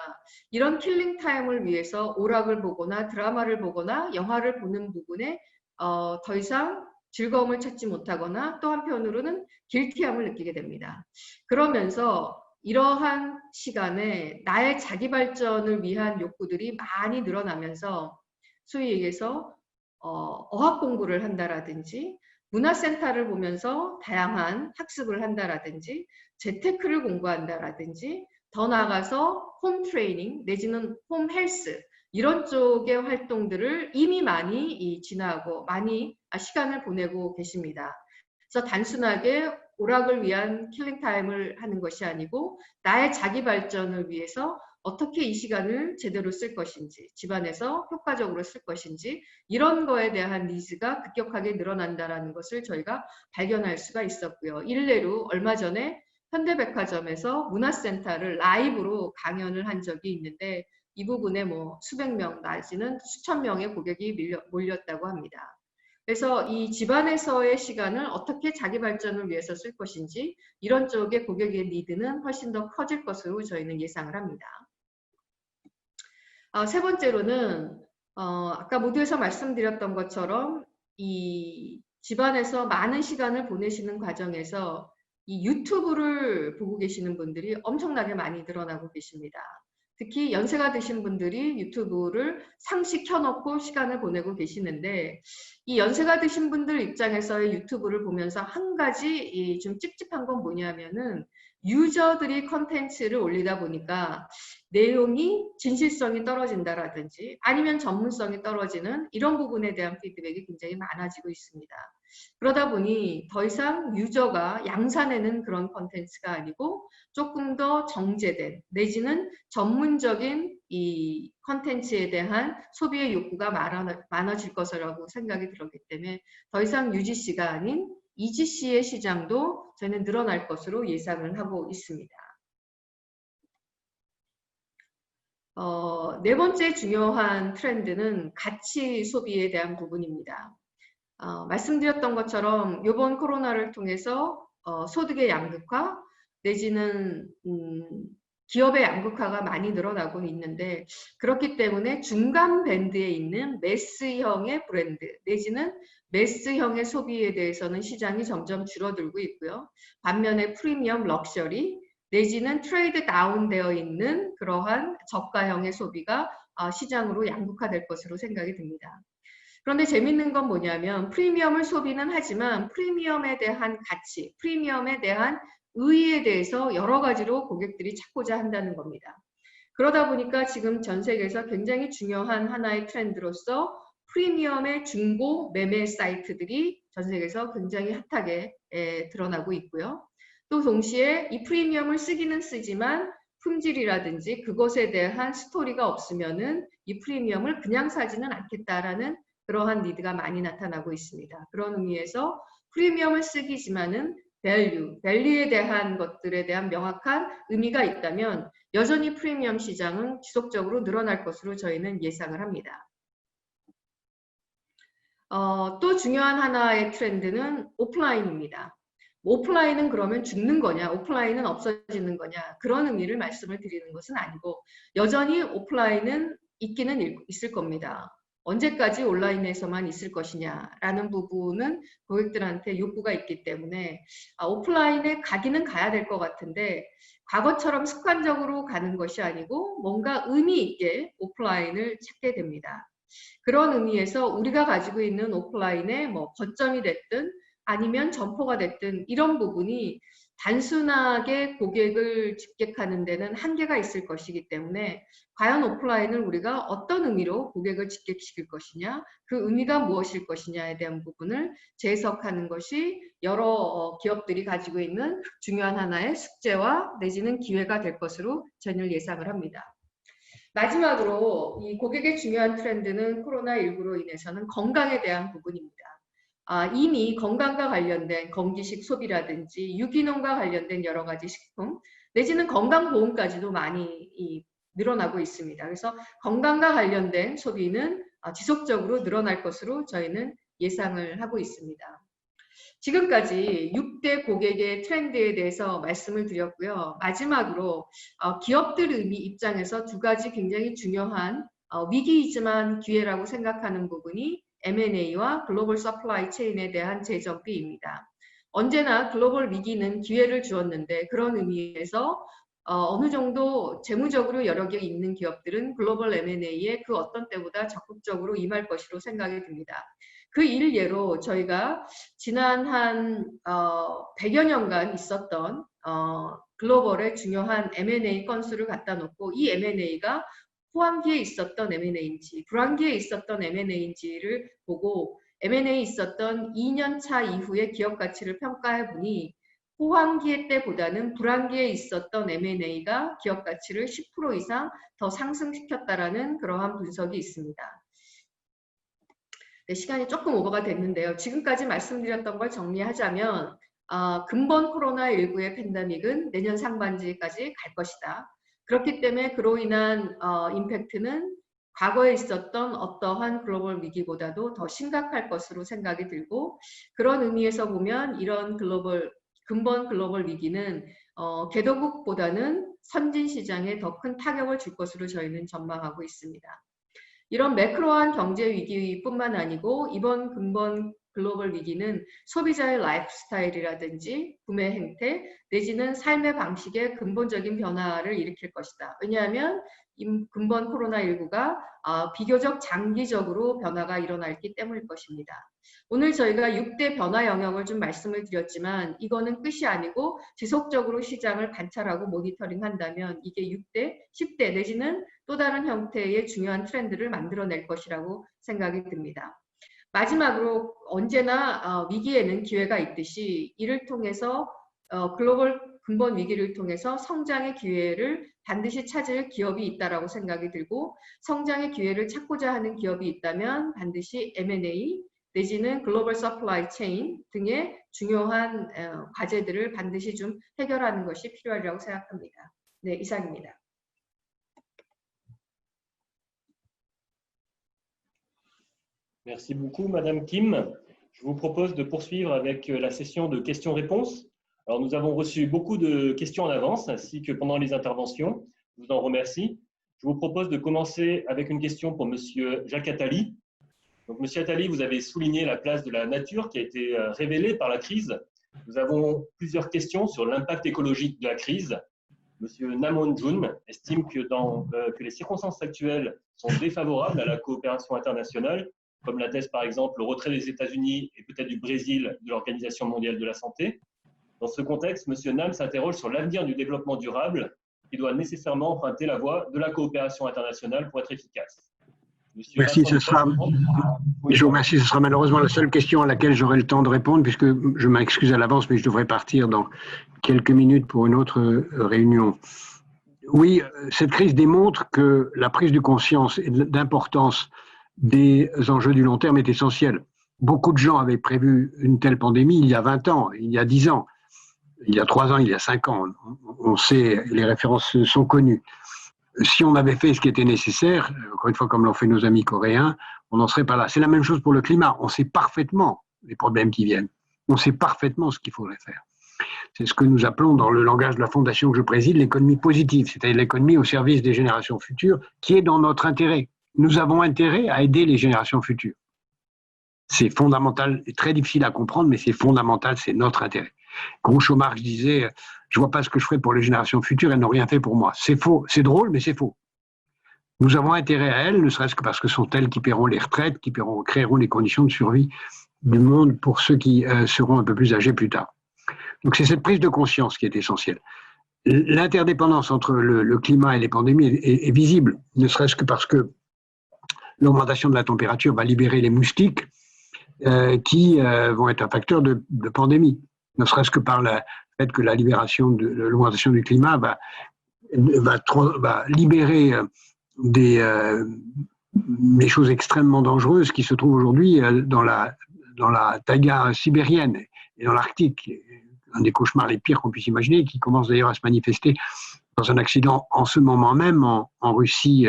이런 킬링 타임을 위해서 오락을 보거나 드라마를 보거나 영화를 보는 부분에 더 이상 즐거움을 찾지 못하거나 또 한편으로는 길티함을 느끼게 됩니다. 그러면서 이러한 시간에 나의 자기 발전을 위한 욕구들이 많이 늘어나면서 소위 얘기해서 어학 공부를 한다라든지 문화센터를 보면서 다양한 학습을 한다라든지 재테크를 공부한다라든지 더 나아가서 홈 트레이닝 내지는 홈 헬스 이런 쪽의 활동들을 이미 많이 진화하고 많이 시간을 보내고 계십니다. 그래서 단순하게 오락을 위한 킬링 타임을 하는 것이 아니고 나의 자기 발전을 위해서 어떻게 이 시간을 제대로 쓸 것인지, 집안에서 효과적으로 쓸 것인지 이런 거에 대한 니즈가 급격하게 늘어난다는 것을 저희가 발견할 수가 있었고요. 일례로 얼마 전에 현대백화점에서 문화센터를 라이브로 강연을 한 적이 있는데 이 부분에 뭐 수백 명 내지는 수천 명의 고객이 몰렸다고 합니다. 그래서 이 집안에서의 시간을 어떻게 자기 발전을 위해서 쓸 것인지 이런 쪽의 고객의 니드는 훨씬 더 커질 것으로 저희는 예상을 합니다. 세 번째로는 아까 모두에서 말씀드렸던 것처럼 이 집안에서 많은 시간을 보내시는 과정에서 이 유튜브를 보고 계시는 분들이 엄청나게 많이 늘어나고 계십니다. 특히 연세가 드신 분들이 유튜브를 상시 켜놓고 시간을 보내고 계시는데 이 연세가 드신 분들 입장에서의 유튜브를 보면서 한 가지 좀 찝찝한 건 뭐냐면은 유저들이 컨텐츠를 올리다 보니까 내용이 진실성이 떨어진다라든지 아니면 전문성이 떨어지는 이런 부분에 대한 피드백이 굉장히 많아지고 있습니다. 그러다 보니 더 이상 유저가 양산하는 그런 컨텐츠가 아니고 조금 더 정제된 내지는 전문적인 이 컨텐츠에 대한 소비의 욕구가 많아질 것이라고 생각이 들었기 때문에 더 이상 UGC가 아닌 EGC의 시장도 저는 늘어날 것으로 예상을 하고 있습니다. 네 번째 중요한 트렌드는 가치 소비에 대한 부분입니다. 말씀드렸던 것처럼 이번 코로나를 통해서 소득의 양극화 내지는 기업의 양극화가 많이 늘어나고 있는데 그렇기 때문에 중간 밴드에 있는 매스형의 브랜드 내지는 매스형의 소비에 대해서는 시장이 점점 줄어들고 있고요. 반면에 프리미엄 럭셔리 내지는 트레이드 다운되어 있는 그러한 저가형의 소비가 시장으로 양극화될 것으로 생각이 듭니다. 그런데 재밌는 건 뭐냐면 프리미엄을 소비는 하지만 프리미엄에 대한 가치, 프리미엄에 대한 의의에 대해서 여러 가지로 고객들이 찾고자 한다는 겁니다. 그러다 보니까 지금 전 세계에서 굉장히 중요한 하나의 트렌드로서 프리미엄의 중고 매매 사이트들이 전 세계에서 굉장히 핫하게 드러나고 있고요. 또 동시에 이 프리미엄을 쓰기는 쓰지만 품질이라든지 그것에 대한 스토리가 없으면은 이 프리미엄을 그냥 사지는 않겠다라는 그러한 니드가 많이 나타나고 있습니다. 그런 의미에서 프리미엄을 쓰기지만은 밸류에 대한 것들에 대한 명확한 의미가 있다면 여전히 프리미엄 시장은 지속적으로 늘어날 것으로 저희는 예상을 합니다. 또 중요한 하나의 트렌드는 오프라인입니다. 오프라인은 그러면 죽는 거냐, 오프라인은 없어지는 거냐 그런 의미를 말씀을 드리는 것은 아니고 여전히 오프라인은 있기는 있을 겁니다. 언제까지 온라인에서만 있을 것이냐라는 부분은 고객들한테 욕구가 있기 때문에 오프라인에 가기는 가야 될 것 같은데 과거처럼 습관적으로 가는 것이 아니고 뭔가 의미 있게 오프라인을 찾게 됩니다. 그런 의미에서 우리가 가지고 있는 오프라인의 뭐 거점이 됐든 아니면 점포가 됐든 이런 부분이 단순하게 고객을 집객하는 데는 한계가 있을 것이기 때문에 과연 오프라인을 우리가 어떤 의미로 고객을 집객시킬 것이냐, 그 의미가 무엇일 것이냐에 대한 부분을 재해석하는 것이 여러 기업들이 가지고 있는 중요한 하나의 숙제와 내지는 기회가 될 것으로 저는 예상을 합니다. 마지막으로 이 고객의 중요한 트렌드는 코로나19로 인해서는 건강에 대한 부분입니다. 이미 건강과 관련된 건기식 소비라든지 유기농과 관련된 여러 가지 식품 내지는 건강보험까지도 많이 늘어나고 있습니다. 그래서 건강과 관련된 소비는 지속적으로 늘어날 것으로 저희는 예상을 하고 있습니다. 지금까지 6대 고객의 트렌드에 대해서 말씀을 드렸고요. 마지막으로 기업들 의미 입장에서 두 가지 굉장히 중요한 위기이지만 기회라고 생각하는 부분이 M&A와 글로벌 서플라이 체인에 대한 재정비입니다. 언제나 글로벌 위기는 기회를 주었는데 그런 의미에서 어느 정도 재무적으로 여력이 있는 기업들은 글로벌 M&A에 그 어떤 때보다 적극적으로 임할 것으로 생각이 듭니다. 그 일례로 저희가 지난 한 100여 년간 있었던 글로벌의 중요한 M&A 건수를 갖다 놓고 이 M&A가 호황기에 있었던 M&A인지 불황기에 있었던 M&A인지를 보고 M&A 있었던 2년 차 이후의 기업 가치를 평가해 보니 호황기에 때보다는 불황기에 있었던 M&A가 기업 가치를 10% 이상 더 상승시켰다라는 그러한 분석이 있습니다. 네, 시간이 조금 오버가 됐는데요. 지금까지 말씀드렸던 걸 정리하자면 근본 코로나19의 팬데믹은 내년 상반기까지 갈 것이다. 그렇기 때문에 그로 인한 임팩트는 과거에 있었던 어떠한 글로벌 위기보다도 더 심각할 것으로 생각이 들고 그런 의미에서 보면 이런 근본 글로벌 위기는 개도국보다는 선진 시장에 더 큰 타격을 줄 것으로 저희는 전망하고 있습니다. 이런 매크로한 경제 위기뿐만 아니고 이번 근본 글로벌 위기는 소비자의 라이프 스타일이라든지 구매 행태 내지는 삶의 방식의 근본적인 변화를 일으킬 것이다. 왜냐하면 이 근본 코로나19가 비교적 장기적으로 변화가 일어났기 때문일 것입니다. 오늘 저희가 6대 변화 영역을 좀 말씀을 드렸지만 이거는 끝이 아니고 지속적으로 시장을 관찰하고 모니터링한다면 이게 6대, 10대 내지는 또 다른 형태의 중요한 트렌드를 만들어낼 것이라고 생각이 듭니다. 마지막으로 언제나 위기에는 기회가 있듯이 이를 통해서 글로벌 근본 위기를 통해서 성장의 기회를 반드시 찾을 기업이 있다라고 생각이 들고 성장의 기회를 찾고자 하는 기업이 있다면 반드시 M&A 내지는 글로벌 서플라이 체인 등의 중요한 과제들을 반드시 좀 해결하는 것이 필요하리라고 생각합니다. 네, 이상입니다. Merci beaucoup, Madame Kim. Je vous propose de poursuivre avec la session de questions-réponses. Alors, nous avons reçu beaucoup de questions en avance, ainsi que pendant les interventions. Je vous en remercie. Je vous propose de commencer avec une question pour Monsieur Jacques Attali. Donc, Monsieur Attali, vous avez souligné la place de la nature qui a été révélée par la crise. Nous avons plusieurs questions sur l'impact écologique de la crise. Monsieur Namon Jun estime que les circonstances actuelles sont défavorables à la coopération internationale, comme l'atteste par exemple le retrait des États-Unis et peut-être du Brésil de l'Organisation mondiale de la santé. Dans ce contexte, M. Nam s'interroge sur l'avenir du développement durable qui doit nécessairement emprunter la voie de la coopération internationale pour être efficace. Merci, je vous remercie. Ce sera malheureusement la seule question à laquelle j'aurai le temps de répondre, puisque je m'excuse à l'avance, mais je devrais partir dans quelques minutes pour une autre réunion. Oui, cette crise démontre que la prise de conscience et d'importance des enjeux du long terme est essentielle. Beaucoup de gens avaient prévu une telle pandémie il y a 20 ans, il y a 10 ans, il y a 3 ans, il y a 5 ans. On sait, les références sont connues. Si on avait fait ce qui était nécessaire, encore une fois comme l'ont fait nos amis coréens, on n'en serait pas là. C'est la même chose pour le climat. On sait parfaitement les problèmes qui viennent. On sait parfaitement ce qu'il faudrait faire. C'est ce que nous appelons dans le langage de la fondation que je préside l'économie positive, c'est-à-dire l'économie au service des générations futures, qui est dans notre intérêt. Nous avons intérêt à aider les générations futures. C'est fondamental et très difficile à comprendre, mais c'est fondamental, c'est notre intérêt. Groucho Marx disait « Je ne vois pas ce que je ferai pour les générations futures, elles n'ont rien fait pour moi ». C'est faux, c'est drôle, mais c'est faux. Nous avons intérêt à elles, ne serait-ce que parce que ce sont elles qui paieront les retraites, qui créeront les conditions de survie du monde pour ceux qui seront un peu plus âgés plus tard. Donc c'est cette prise de conscience qui est essentielle. L'interdépendance entre le climat et les pandémies est visible, ne serait-ce que parce que l'augmentation de la température va libérer les moustiques qui vont être un facteur de pandémie, ne serait-ce que par le fait que la libération de l'augmentation du climat va libérer des choses extrêmement dangereuses qui se trouvent aujourd'hui dans la taïga sibérienne et dans l'Arctique. Un des cauchemars les pires qu'on puisse imaginer, qui commence d'ailleurs à se manifester dans un accident en ce moment même en Russie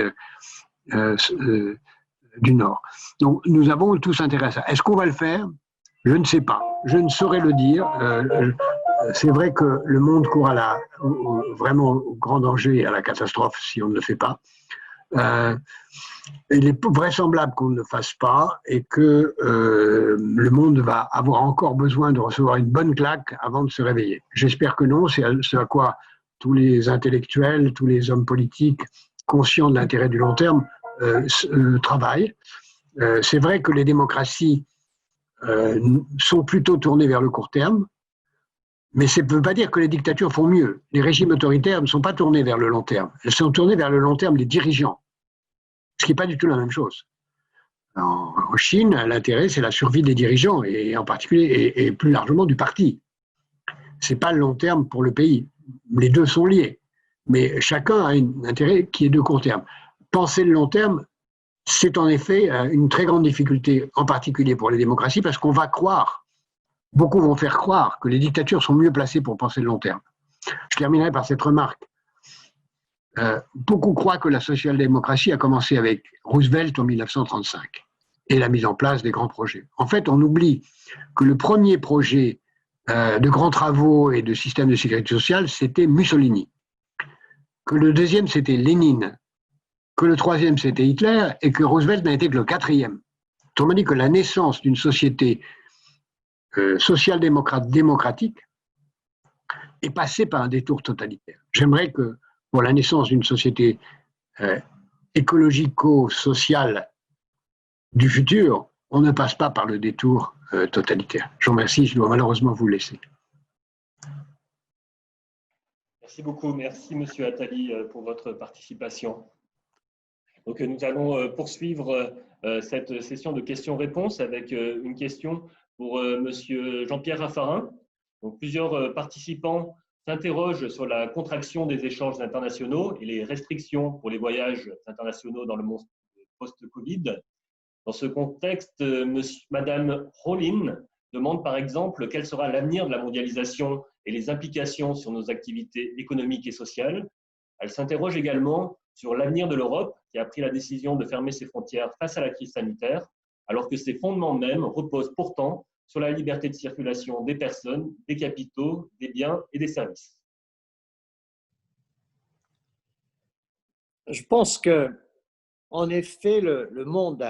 du Nord. Donc nous avons tous intérêt à ça. Est-ce qu'on va le faire? Je ne sais pas. Je ne saurais le dire. C'est vrai que le monde court vraiment au grand danger et à la catastrophe si on ne le fait pas. Il est vraisemblable qu'on ne le fasse pas et que le monde va avoir encore besoin de recevoir une bonne claque avant de se réveiller. J'espère que non, c'est ce à quoi tous les intellectuels, tous les hommes politiques conscients de l'intérêt du long terme travaillent. C'est vrai que les démocraties sont plutôt tournées vers le court terme, mais ça ne veut pas dire que les dictatures font mieux. Les régimes autoritaires ne sont pas tournés vers le long terme. Elles sont tournées vers le long terme des dirigeants, ce qui n'est pas du tout la même chose. En Chine, l'intérêt, c'est la survie des dirigeants, et en particulier, et plus largement du parti. Ce n'est pas le long terme pour le pays. Les deux sont liés, mais chacun a un intérêt qui est de court terme. Penser le long terme, c'est en effet une très grande difficulté, en particulier pour les démocraties, parce qu'on va croire, beaucoup vont faire croire que les dictatures sont mieux placées pour penser le long terme. Je terminerai par cette remarque. Beaucoup croient que la social-démocratie a commencé avec Roosevelt en 1935 et la mise en place des grands projets. En fait, on oublie que le premier projet de grands travaux et de système de sécurité sociale, c'était Mussolini, que le deuxième, c'était Lénine, que le troisième, c'était Hitler, et que Roosevelt n'a été que le quatrième. Autrement dit que la naissance d'une société social-démocrate démocratique est passée par un détour totalitaire. J'aimerais que pour la naissance d'une société écologico-sociale du futur, on ne passe pas par le détour totalitaire. Je vous remercie, je dois malheureusement vous laisser. Merci beaucoup, merci Monsieur Attali pour votre participation. Donc nous allons poursuivre cette session de questions-réponses avec une question pour Monsieur Jean-Pierre Raffarin. Donc, plusieurs participants s'interrogent sur la contraction des échanges internationaux et les restrictions pour les voyages internationaux dans le monde post-Covid. Dans ce contexte, Madame Rollin demande par exemple quel sera l'avenir de la mondialisation et les implications sur nos activités économiques et sociales. Elle s'interroge également sur l'avenir de l'Europe, qui a pris la décision de fermer ses frontières face à la crise sanitaire, alors que ses fondements mêmes reposent pourtant sur la liberté de circulation des personnes, des capitaux, des biens et des services. Je pense que, en effet, le monde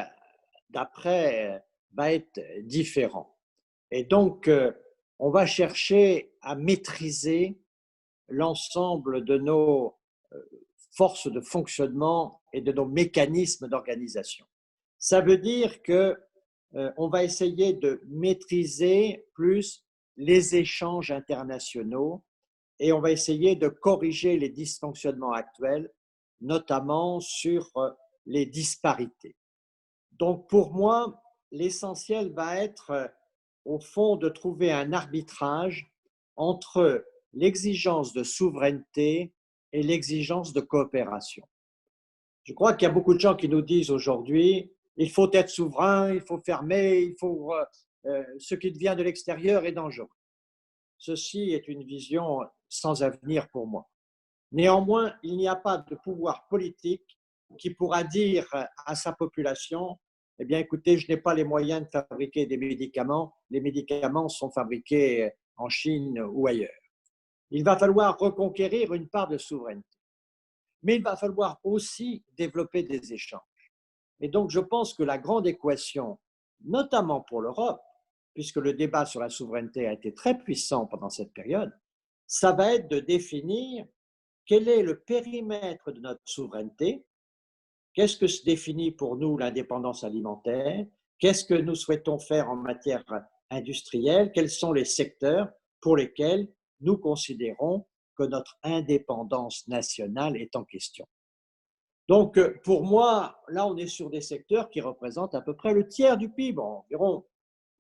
d'après va être différent. Et donc, on va chercher à maîtriser l'ensemble de nos forces de fonctionnement et de nos mécanismes d'organisation. Ça veut dire que on va essayer de maîtriser plus les échanges internationaux et on va essayer de corriger les dysfonctionnements actuels, notamment sur les disparités. Donc pour moi, l'essentiel va être au fond de trouver un arbitrage entre l'exigence de souveraineté et l'exigence de coopération. Je crois qu'il y a beaucoup de gens qui nous disent aujourd'hui il faut être souverain, il faut fermer, ce qui vient de l'extérieur est dangereux. Ceci est une vision sans avenir pour moi. Néanmoins, il n'y a pas de pouvoir politique qui pourra dire à sa population eh bien, écoutez, je n'ai pas les moyens de fabriquer des médicaments. Les médicaments sont fabriqués en Chine ou ailleurs. Il va falloir reconquérir une part de souveraineté. Mais il va falloir aussi développer des échanges. Et donc, je pense que la grande équation, notamment pour l'Europe, puisque le débat sur la souveraineté a été très puissant pendant cette période, ça va être de définir quel est le périmètre de notre souveraineté, qu'est-ce que se définit pour nous l'indépendance alimentaire, qu'est-ce que nous souhaitons faire en matière industrielle, quels sont les secteurs pour lesquels nous considérons que notre indépendance nationale est en question. Donc, pour moi, là, on est sur des secteurs qui représentent à peu près le tiers du PIB environ.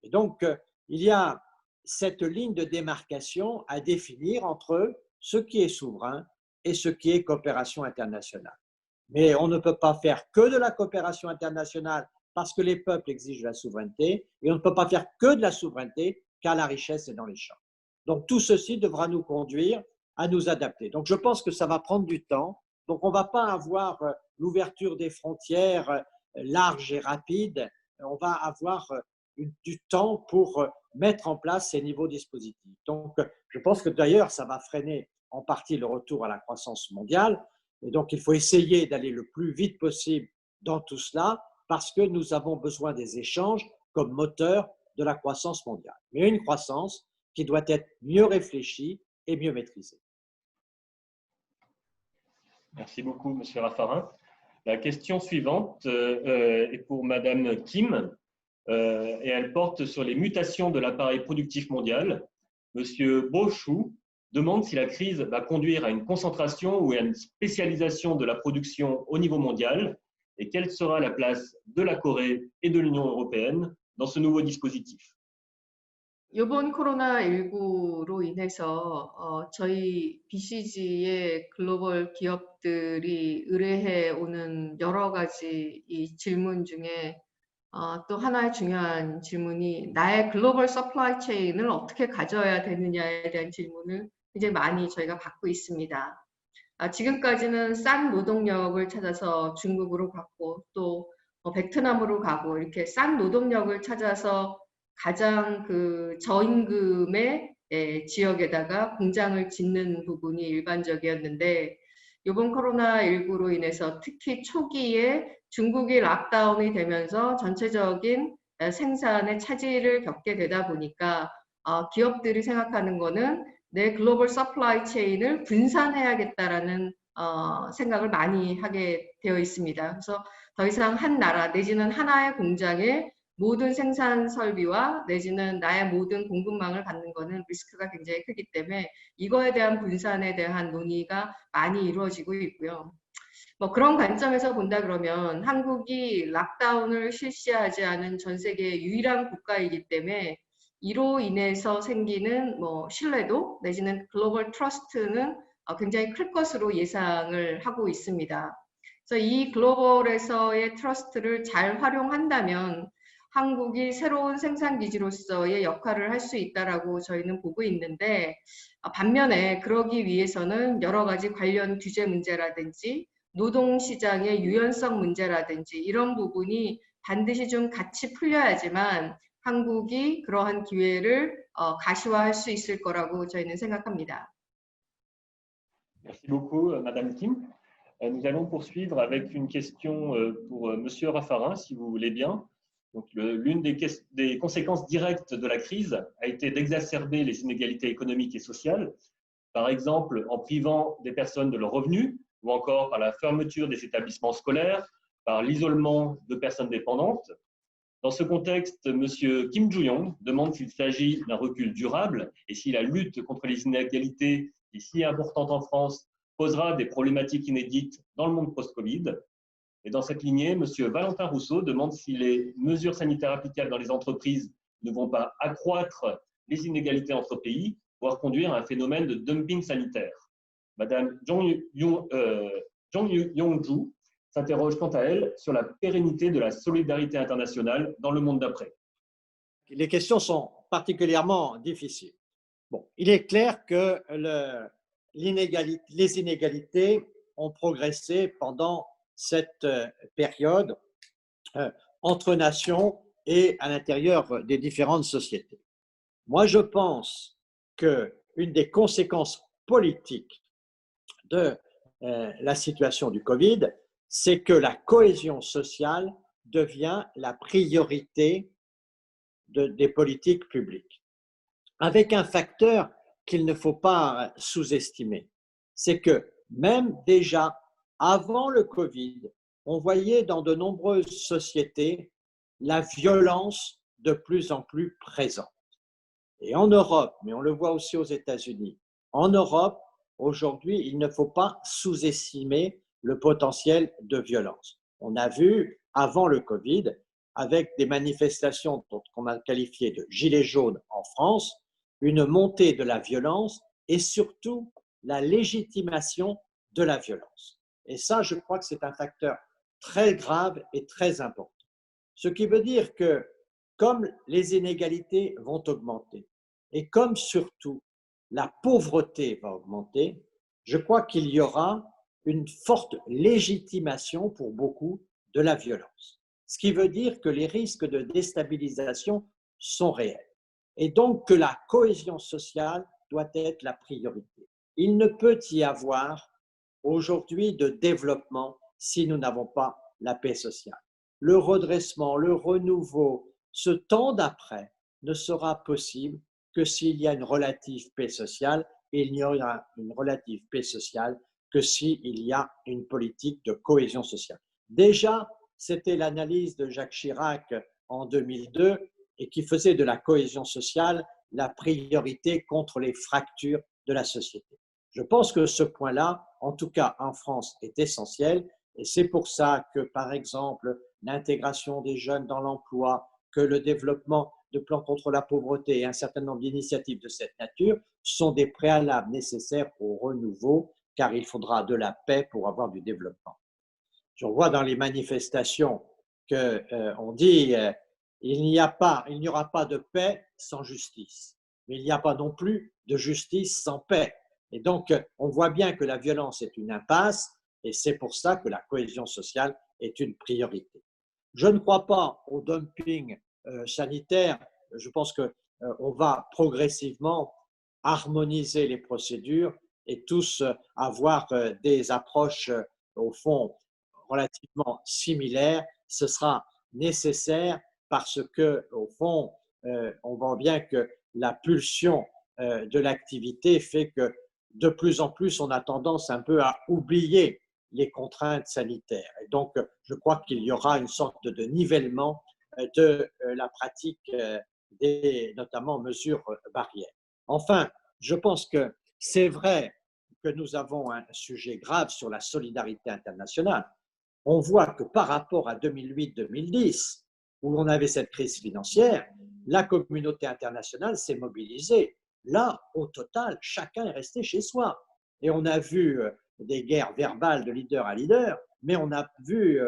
Et donc, il y a cette ligne de démarcation à définir entre ce qui est souverain et ce qui est coopération internationale. Mais on ne peut pas faire que de la coopération internationale parce que les peuples exigent la souveraineté et on ne peut pas faire que de la souveraineté car la richesse est dans les champs. Donc, tout ceci devra nous conduire à nous adapter. Donc, je pense que ça va prendre du temps. Donc, on ne va pas avoir l'ouverture des frontières large et rapide. On va avoir du temps pour mettre en place ces niveaux dispositifs. Donc, je pense que d'ailleurs, ça va freiner en partie le retour à la croissance mondiale. Et donc, il faut essayer d'aller le plus vite possible dans tout cela parce que nous avons besoin des échanges comme moteur de la croissance mondiale. Mais une croissance qui doit être mieux réfléchie et mieux maîtrisée. Merci beaucoup, Monsieur Raffarin. La question suivante est pour Madame Kim et elle porte sur les mutations de l'appareil productif mondial. Monsieur Bochou demande si la crise va conduire à une concentration ou à une spécialisation de la production au niveau mondial et quelle sera la place de la Corée et de l'Union européenne dans ce nouveau dispositif. 이번 코로나19로 인해서 저희 BCG의 글로벌 기업들이 의뢰해 오는 여러 가지 이 질문 중에 또 하나의 중요한 질문이 나의 글로벌 서플라이 체인을 어떻게 가져야 되느냐에 대한 질문을 굉장히 많이 저희가 받고 있습니다. 지금까지는 싼 노동력을 찾아서 중국으로 갔고 또 베트남으로 가고 이렇게 싼 노동력을 찾아서 가장 그 저임금의 지역에다가 공장을 짓는 부분이 일반적이었는데 이번 코로나19로 인해서 특히 초기에 중국이 락다운이 되면서 전체적인 생산의 차질을 겪게 되다 보니까 기업들이 생각하는 거는 내 글로벌 서플라이 체인을 분산해야겠다라는 생각을 많이 하게 되어 있습니다. 그래서 더 이상 한 나라 내지는 하나의 공장에 모든 생산 설비와 내지는 나의 모든 공급망을 갖는 것은 리스크가 굉장히 크기 때문에 이거에 대한 분산에 대한 논의가 많이 이루어지고 있고요. 뭐 그런 관점에서 본다 그러면 한국이 락다운을 실시하지 않은 전 세계 유일한 국가이기 때문에 이로 인해서 생기는 뭐 신뢰도 내지는 글로벌 트러스트는 굉장히 클 것으로 예상을 하고 있습니다. 그래서 이 글로벌에서의 트러스트를 잘 활용한다면 한국이 새로운 생산 기지로서의 역할을 할 수 있다라고 저희는 보고 있는데 반면에 그러기 위해서는 여러 가지 관련 규제 문제라든지 노동시장의 유연성 문제라든지 이런 부분이 반드시 좀 같이 풀려야지만 한국이 그러한 기회를 가시화할 수 있을 거라고 저희는 생각합니다. Merci beaucoup, Madame Kim. Nous allons poursuivre avec une question pour Monsieur Raffarin, si vous voulez bien. Donc, l'une des conséquences directes de la crise a été d'exacerber les inégalités économiques et sociales, par exemple en privant des personnes de leurs revenus, ou encore par la fermeture des établissements scolaires, par l'isolement de personnes dépendantes. Dans ce contexte, M. Kim Joo-yong demande s'il s'agit d'un recul durable et si la lutte contre les inégalités, qui est si importante en France, posera des problématiques inédites dans le monde post-Covid. Et dans cette lignée, M. Valentin Rousseau demande si les mesures sanitaires applicables dans les entreprises ne vont pas accroître les inégalités entre pays, voire conduire à un phénomène de dumping sanitaire. Madame Jong Yong-joo s'interroge quant à elle sur la pérennité de la solidarité internationale dans le monde d'après. Les questions sont particulièrement difficiles. Bon, il est clair que les inégalités ont progressé pendant cette période entre nations et à l'intérieur des différentes sociétés. Moi, je pense qu'une des conséquences politiques de la situation du Covid, c'est que la cohésion sociale devient la priorité des politiques publiques. Avec un facteur qu'il ne faut pas sous-estimer, c'est que même déjà avant le Covid, on voyait dans de nombreuses sociétés la violence de plus en plus présente. Et en Europe, mais on le voit aussi aux États-Unis, en Europe, aujourd'hui, il ne faut pas sous-estimer le potentiel de violence. On a vu avant le Covid, avec des manifestations qu'on a qualifiées de gilets jaunes en France, une montée de la violence et surtout la légitimation de la violence. Et ça, je crois que c'est un facteur très grave et très important. Ce qui veut dire que comme les inégalités vont augmenter et comme surtout la pauvreté va augmenter, je crois qu'il y aura une forte légitimation pour beaucoup de la violence. Ce qui veut dire que les risques de déstabilisation sont réels. Et donc que la cohésion sociale doit être la priorité. Il ne peut y avoir aujourd'hui de développement si nous n'avons pas la paix sociale. Le redressement, le renouveau, ce temps d'après ne sera possible que s'il y a une relative paix sociale, et il n'y aura une relative paix sociale que s'il y a une politique de cohésion sociale. Déjà, c'était l'analyse de Jacques Chirac en 2002 et qui faisait de la cohésion sociale la priorité contre les fractures de la société. Je pense que ce point-là, en tout cas en France, est essentiel et c'est pour ça que, par exemple, l'intégration des jeunes dans l'emploi, que le développement de plans contre la pauvreté et un certain nombre d'initiatives de cette nature sont des préalables nécessaires au renouveau, car il faudra de la paix pour avoir du développement. Je vois dans les manifestations qu'on dit il n'y aura pas de paix sans justice, mais il n'y a pas non plus de justice sans paix. Et donc, on voit bien que la violence est une impasse et c'est pour ça que la cohésion sociale est une priorité. Je ne crois pas au dumping sanitaire. Je pense qu'on va progressivement harmoniser les procédures et tous avoir des approches, au fond, relativement similaires. Ce sera nécessaire parce que, au fond, on voit bien que la pulsion de l'activité fait que de plus en plus, on a tendance un peu à oublier les contraintes sanitaires. Et donc, je crois qu'il y aura une sorte de nivellement de la pratique des, notamment, mesures barrières. Enfin, je pense que c'est vrai que nous avons un sujet grave sur la solidarité internationale. On voit que par rapport à 2008-2010, où on avait cette crise financière, la communauté internationale s'est mobilisée. Là, au total, chacun est resté chez soi. Et on a vu des guerres verbales de leader à leader, mais on a vu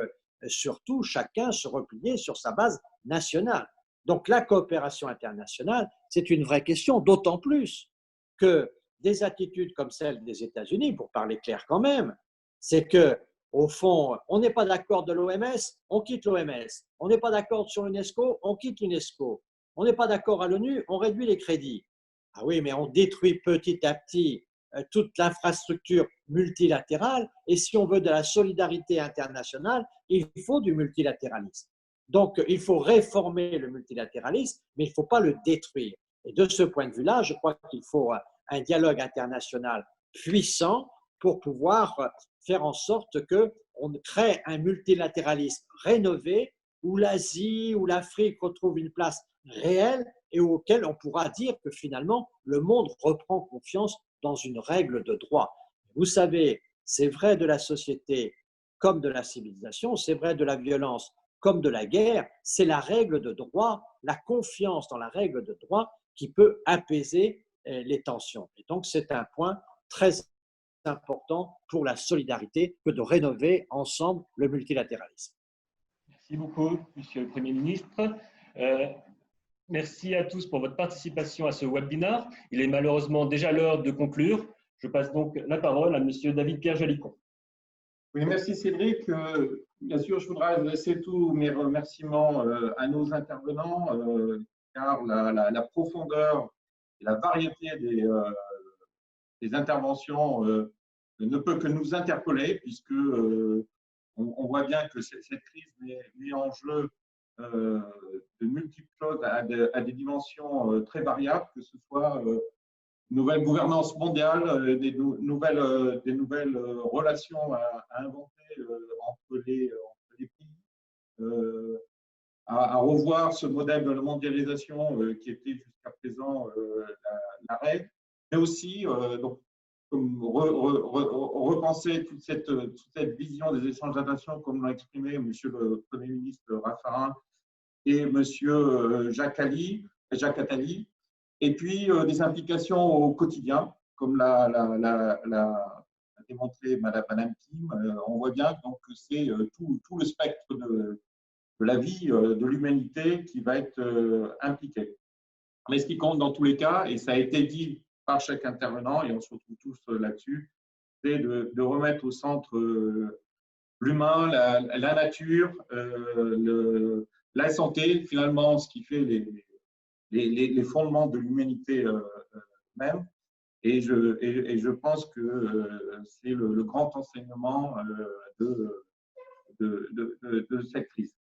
surtout chacun se replier sur sa base nationale. Donc la coopération internationale, c'est une vraie question, d'autant plus que des attitudes comme celle des États-Unis, pour parler clair quand même, c'est que au fond, on n'est pas d'accord de l'OMS, on quitte l'OMS. On n'est pas d'accord sur l'UNESCO, on quitte l'UNESCO. On n'est pas d'accord à l'ONU, on réduit les crédits. Ah oui, mais on détruit petit à petit toute l'infrastructure multilatérale. Et si on veut de la solidarité internationale, il faut du multilatéralisme. Donc, il faut réformer le multilatéralisme, mais il ne faut pas le détruire. Et de ce point de vue-là, je crois qu'il faut un dialogue international puissant pour pouvoir faire en sorte qu'on crée un multilatéralisme rénové où l'Asie ou l'Afrique retrouvent une place réelle et auquel on pourra dire que finalement le monde reprend confiance dans une règle de droit. Vous savez, c'est vrai de la société comme de la civilisation, c'est vrai de la violence comme de la guerre, c'est la règle de droit, la confiance dans la règle de droit qui peut apaiser les tensions. Et donc c'est un point très important pour la solidarité que de rénover ensemble le multilatéralisme. Merci beaucoup, Monsieur le Premier ministre. Merci à tous pour votre participation à ce webinaire. Il est malheureusement déjà l'heure de conclure. Je passe donc la parole à Monsieur David-Pierre Jalicon. Oui, merci Cédric. Bien sûr, je voudrais adresser tous mes remerciements à nos intervenants, car la profondeur et la variété des interventions ne peut que nous interpeller, puisque on voit bien que cette crise met en jeu de multiples choses à des dimensions très variables, que ce soit nouvelle gouvernance mondiale, des nouvelles relations à inventer entre les pays, à revoir ce modèle de la mondialisation qui était jusqu'à présent la règle, mais aussi donc, repenser toute cette vision des échanges d'intentions, comme l'a exprimé Monsieur le Premier ministre Raffarin et Monsieur Jacques Attali, et puis des implications au quotidien, comme l'a démontré Madame Kim. On voit bien donc, que c'est tout le spectre de la vie de l'humanité qui va être impliqué. Mais ce qui compte dans tous les cas, et ça a été dit par chaque intervenant, et on se retrouve tous là-dessus, c'est de remettre au centre l'humain, la nature, la santé, finalement, ce qui fait les fondements de l'humanité même. Et je pense que c'est le grand enseignement de cette crise.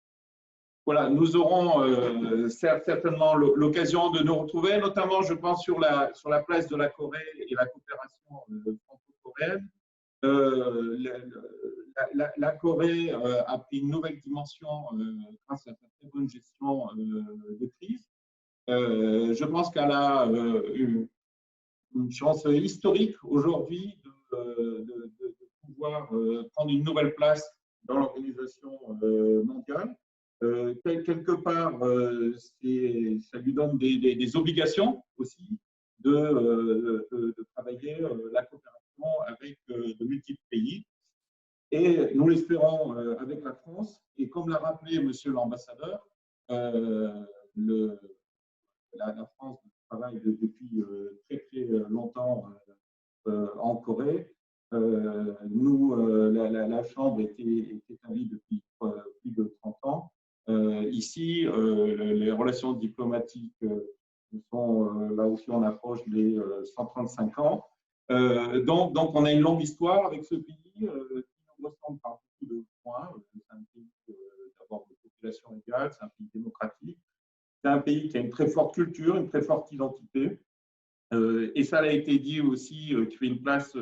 Voilà, nous aurons certainement l'occasion de nous retrouver, notamment, je pense, sur la place de la Corée et la coopération franco-coréenne. La Corée a pris une nouvelle dimension grâce à sa très bonne gestion de crise. Je pense qu'elle a une chance historique aujourd'hui de pouvoir prendre une nouvelle place dans l'organisation mondiale. Quelque part, ça lui donne des obligations aussi de travailler la coopération avec de multiples pays. Et nous l'espérons avec la France. Et comme l'a rappelé Monsieur l'ambassadeur, la France travaille depuis très longtemps en Corée. Nous, la Chambre était établie depuis plus de 30 ans. Ici, les relations diplomatiques sont là aussi on approche des 135 ans. Donc, on a une longue histoire avec ce pays qui nous ressemble par beaucoup de points. C'est un pays d'abord de population égale, c'est un pays démocratique. C'est un pays qui a une très forte culture, une très forte identité. Et ça a été dit aussi, qui fait une place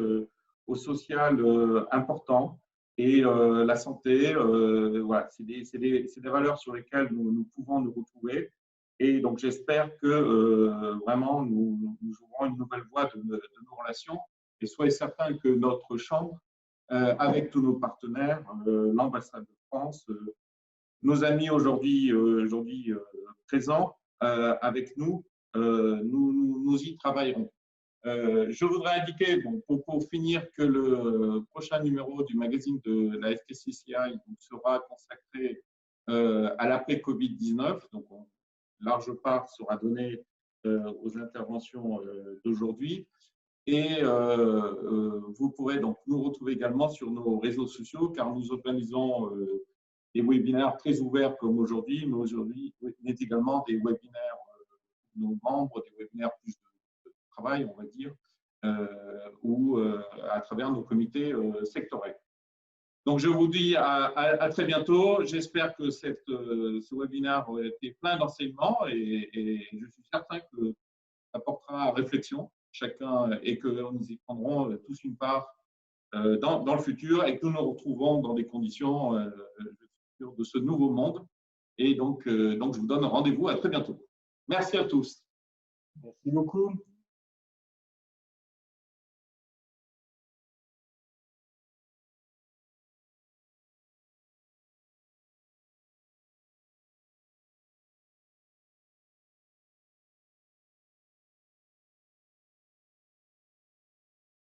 au social important. Et la santé, voilà, c'est des valeurs sur lesquelles nous pouvons nous retrouver. Et donc, j'espère que vraiment, nous jouerons une nouvelle voie de nos relations. Et soyez certains que notre chambre, avec tous nos partenaires, l'ambassade de France, nos amis aujourd'hui présents avec nous, nous y travaillerons. Je voudrais indiquer, bon, pour finir, que le prochain numéro du magazine de la FTCCI sera consacré à l'après-Covid-19. Donc, large part sera donnée aux interventions d'aujourd'hui. Et vous pourrez donc nous retrouver également sur nos réseaux sociaux, car nous organisons des webinaires très ouverts comme aujourd'hui, mais aujourd'hui, mais également des webinaires de nos membres, des webinaires plus de travail, on va dire, ou à travers nos comités sectoriels. Donc, je vous dis à très bientôt. J'espère que ce webinaire a été plein d'enseignements et je suis certain que ça apportera réflexion chacun et que nous y prendrons tous une part dans le futur et que nous nous retrouvons dans des conditions de ce nouveau monde. Et donc je vous donne rendez-vous à très bientôt. Merci à tous. Merci beaucoup.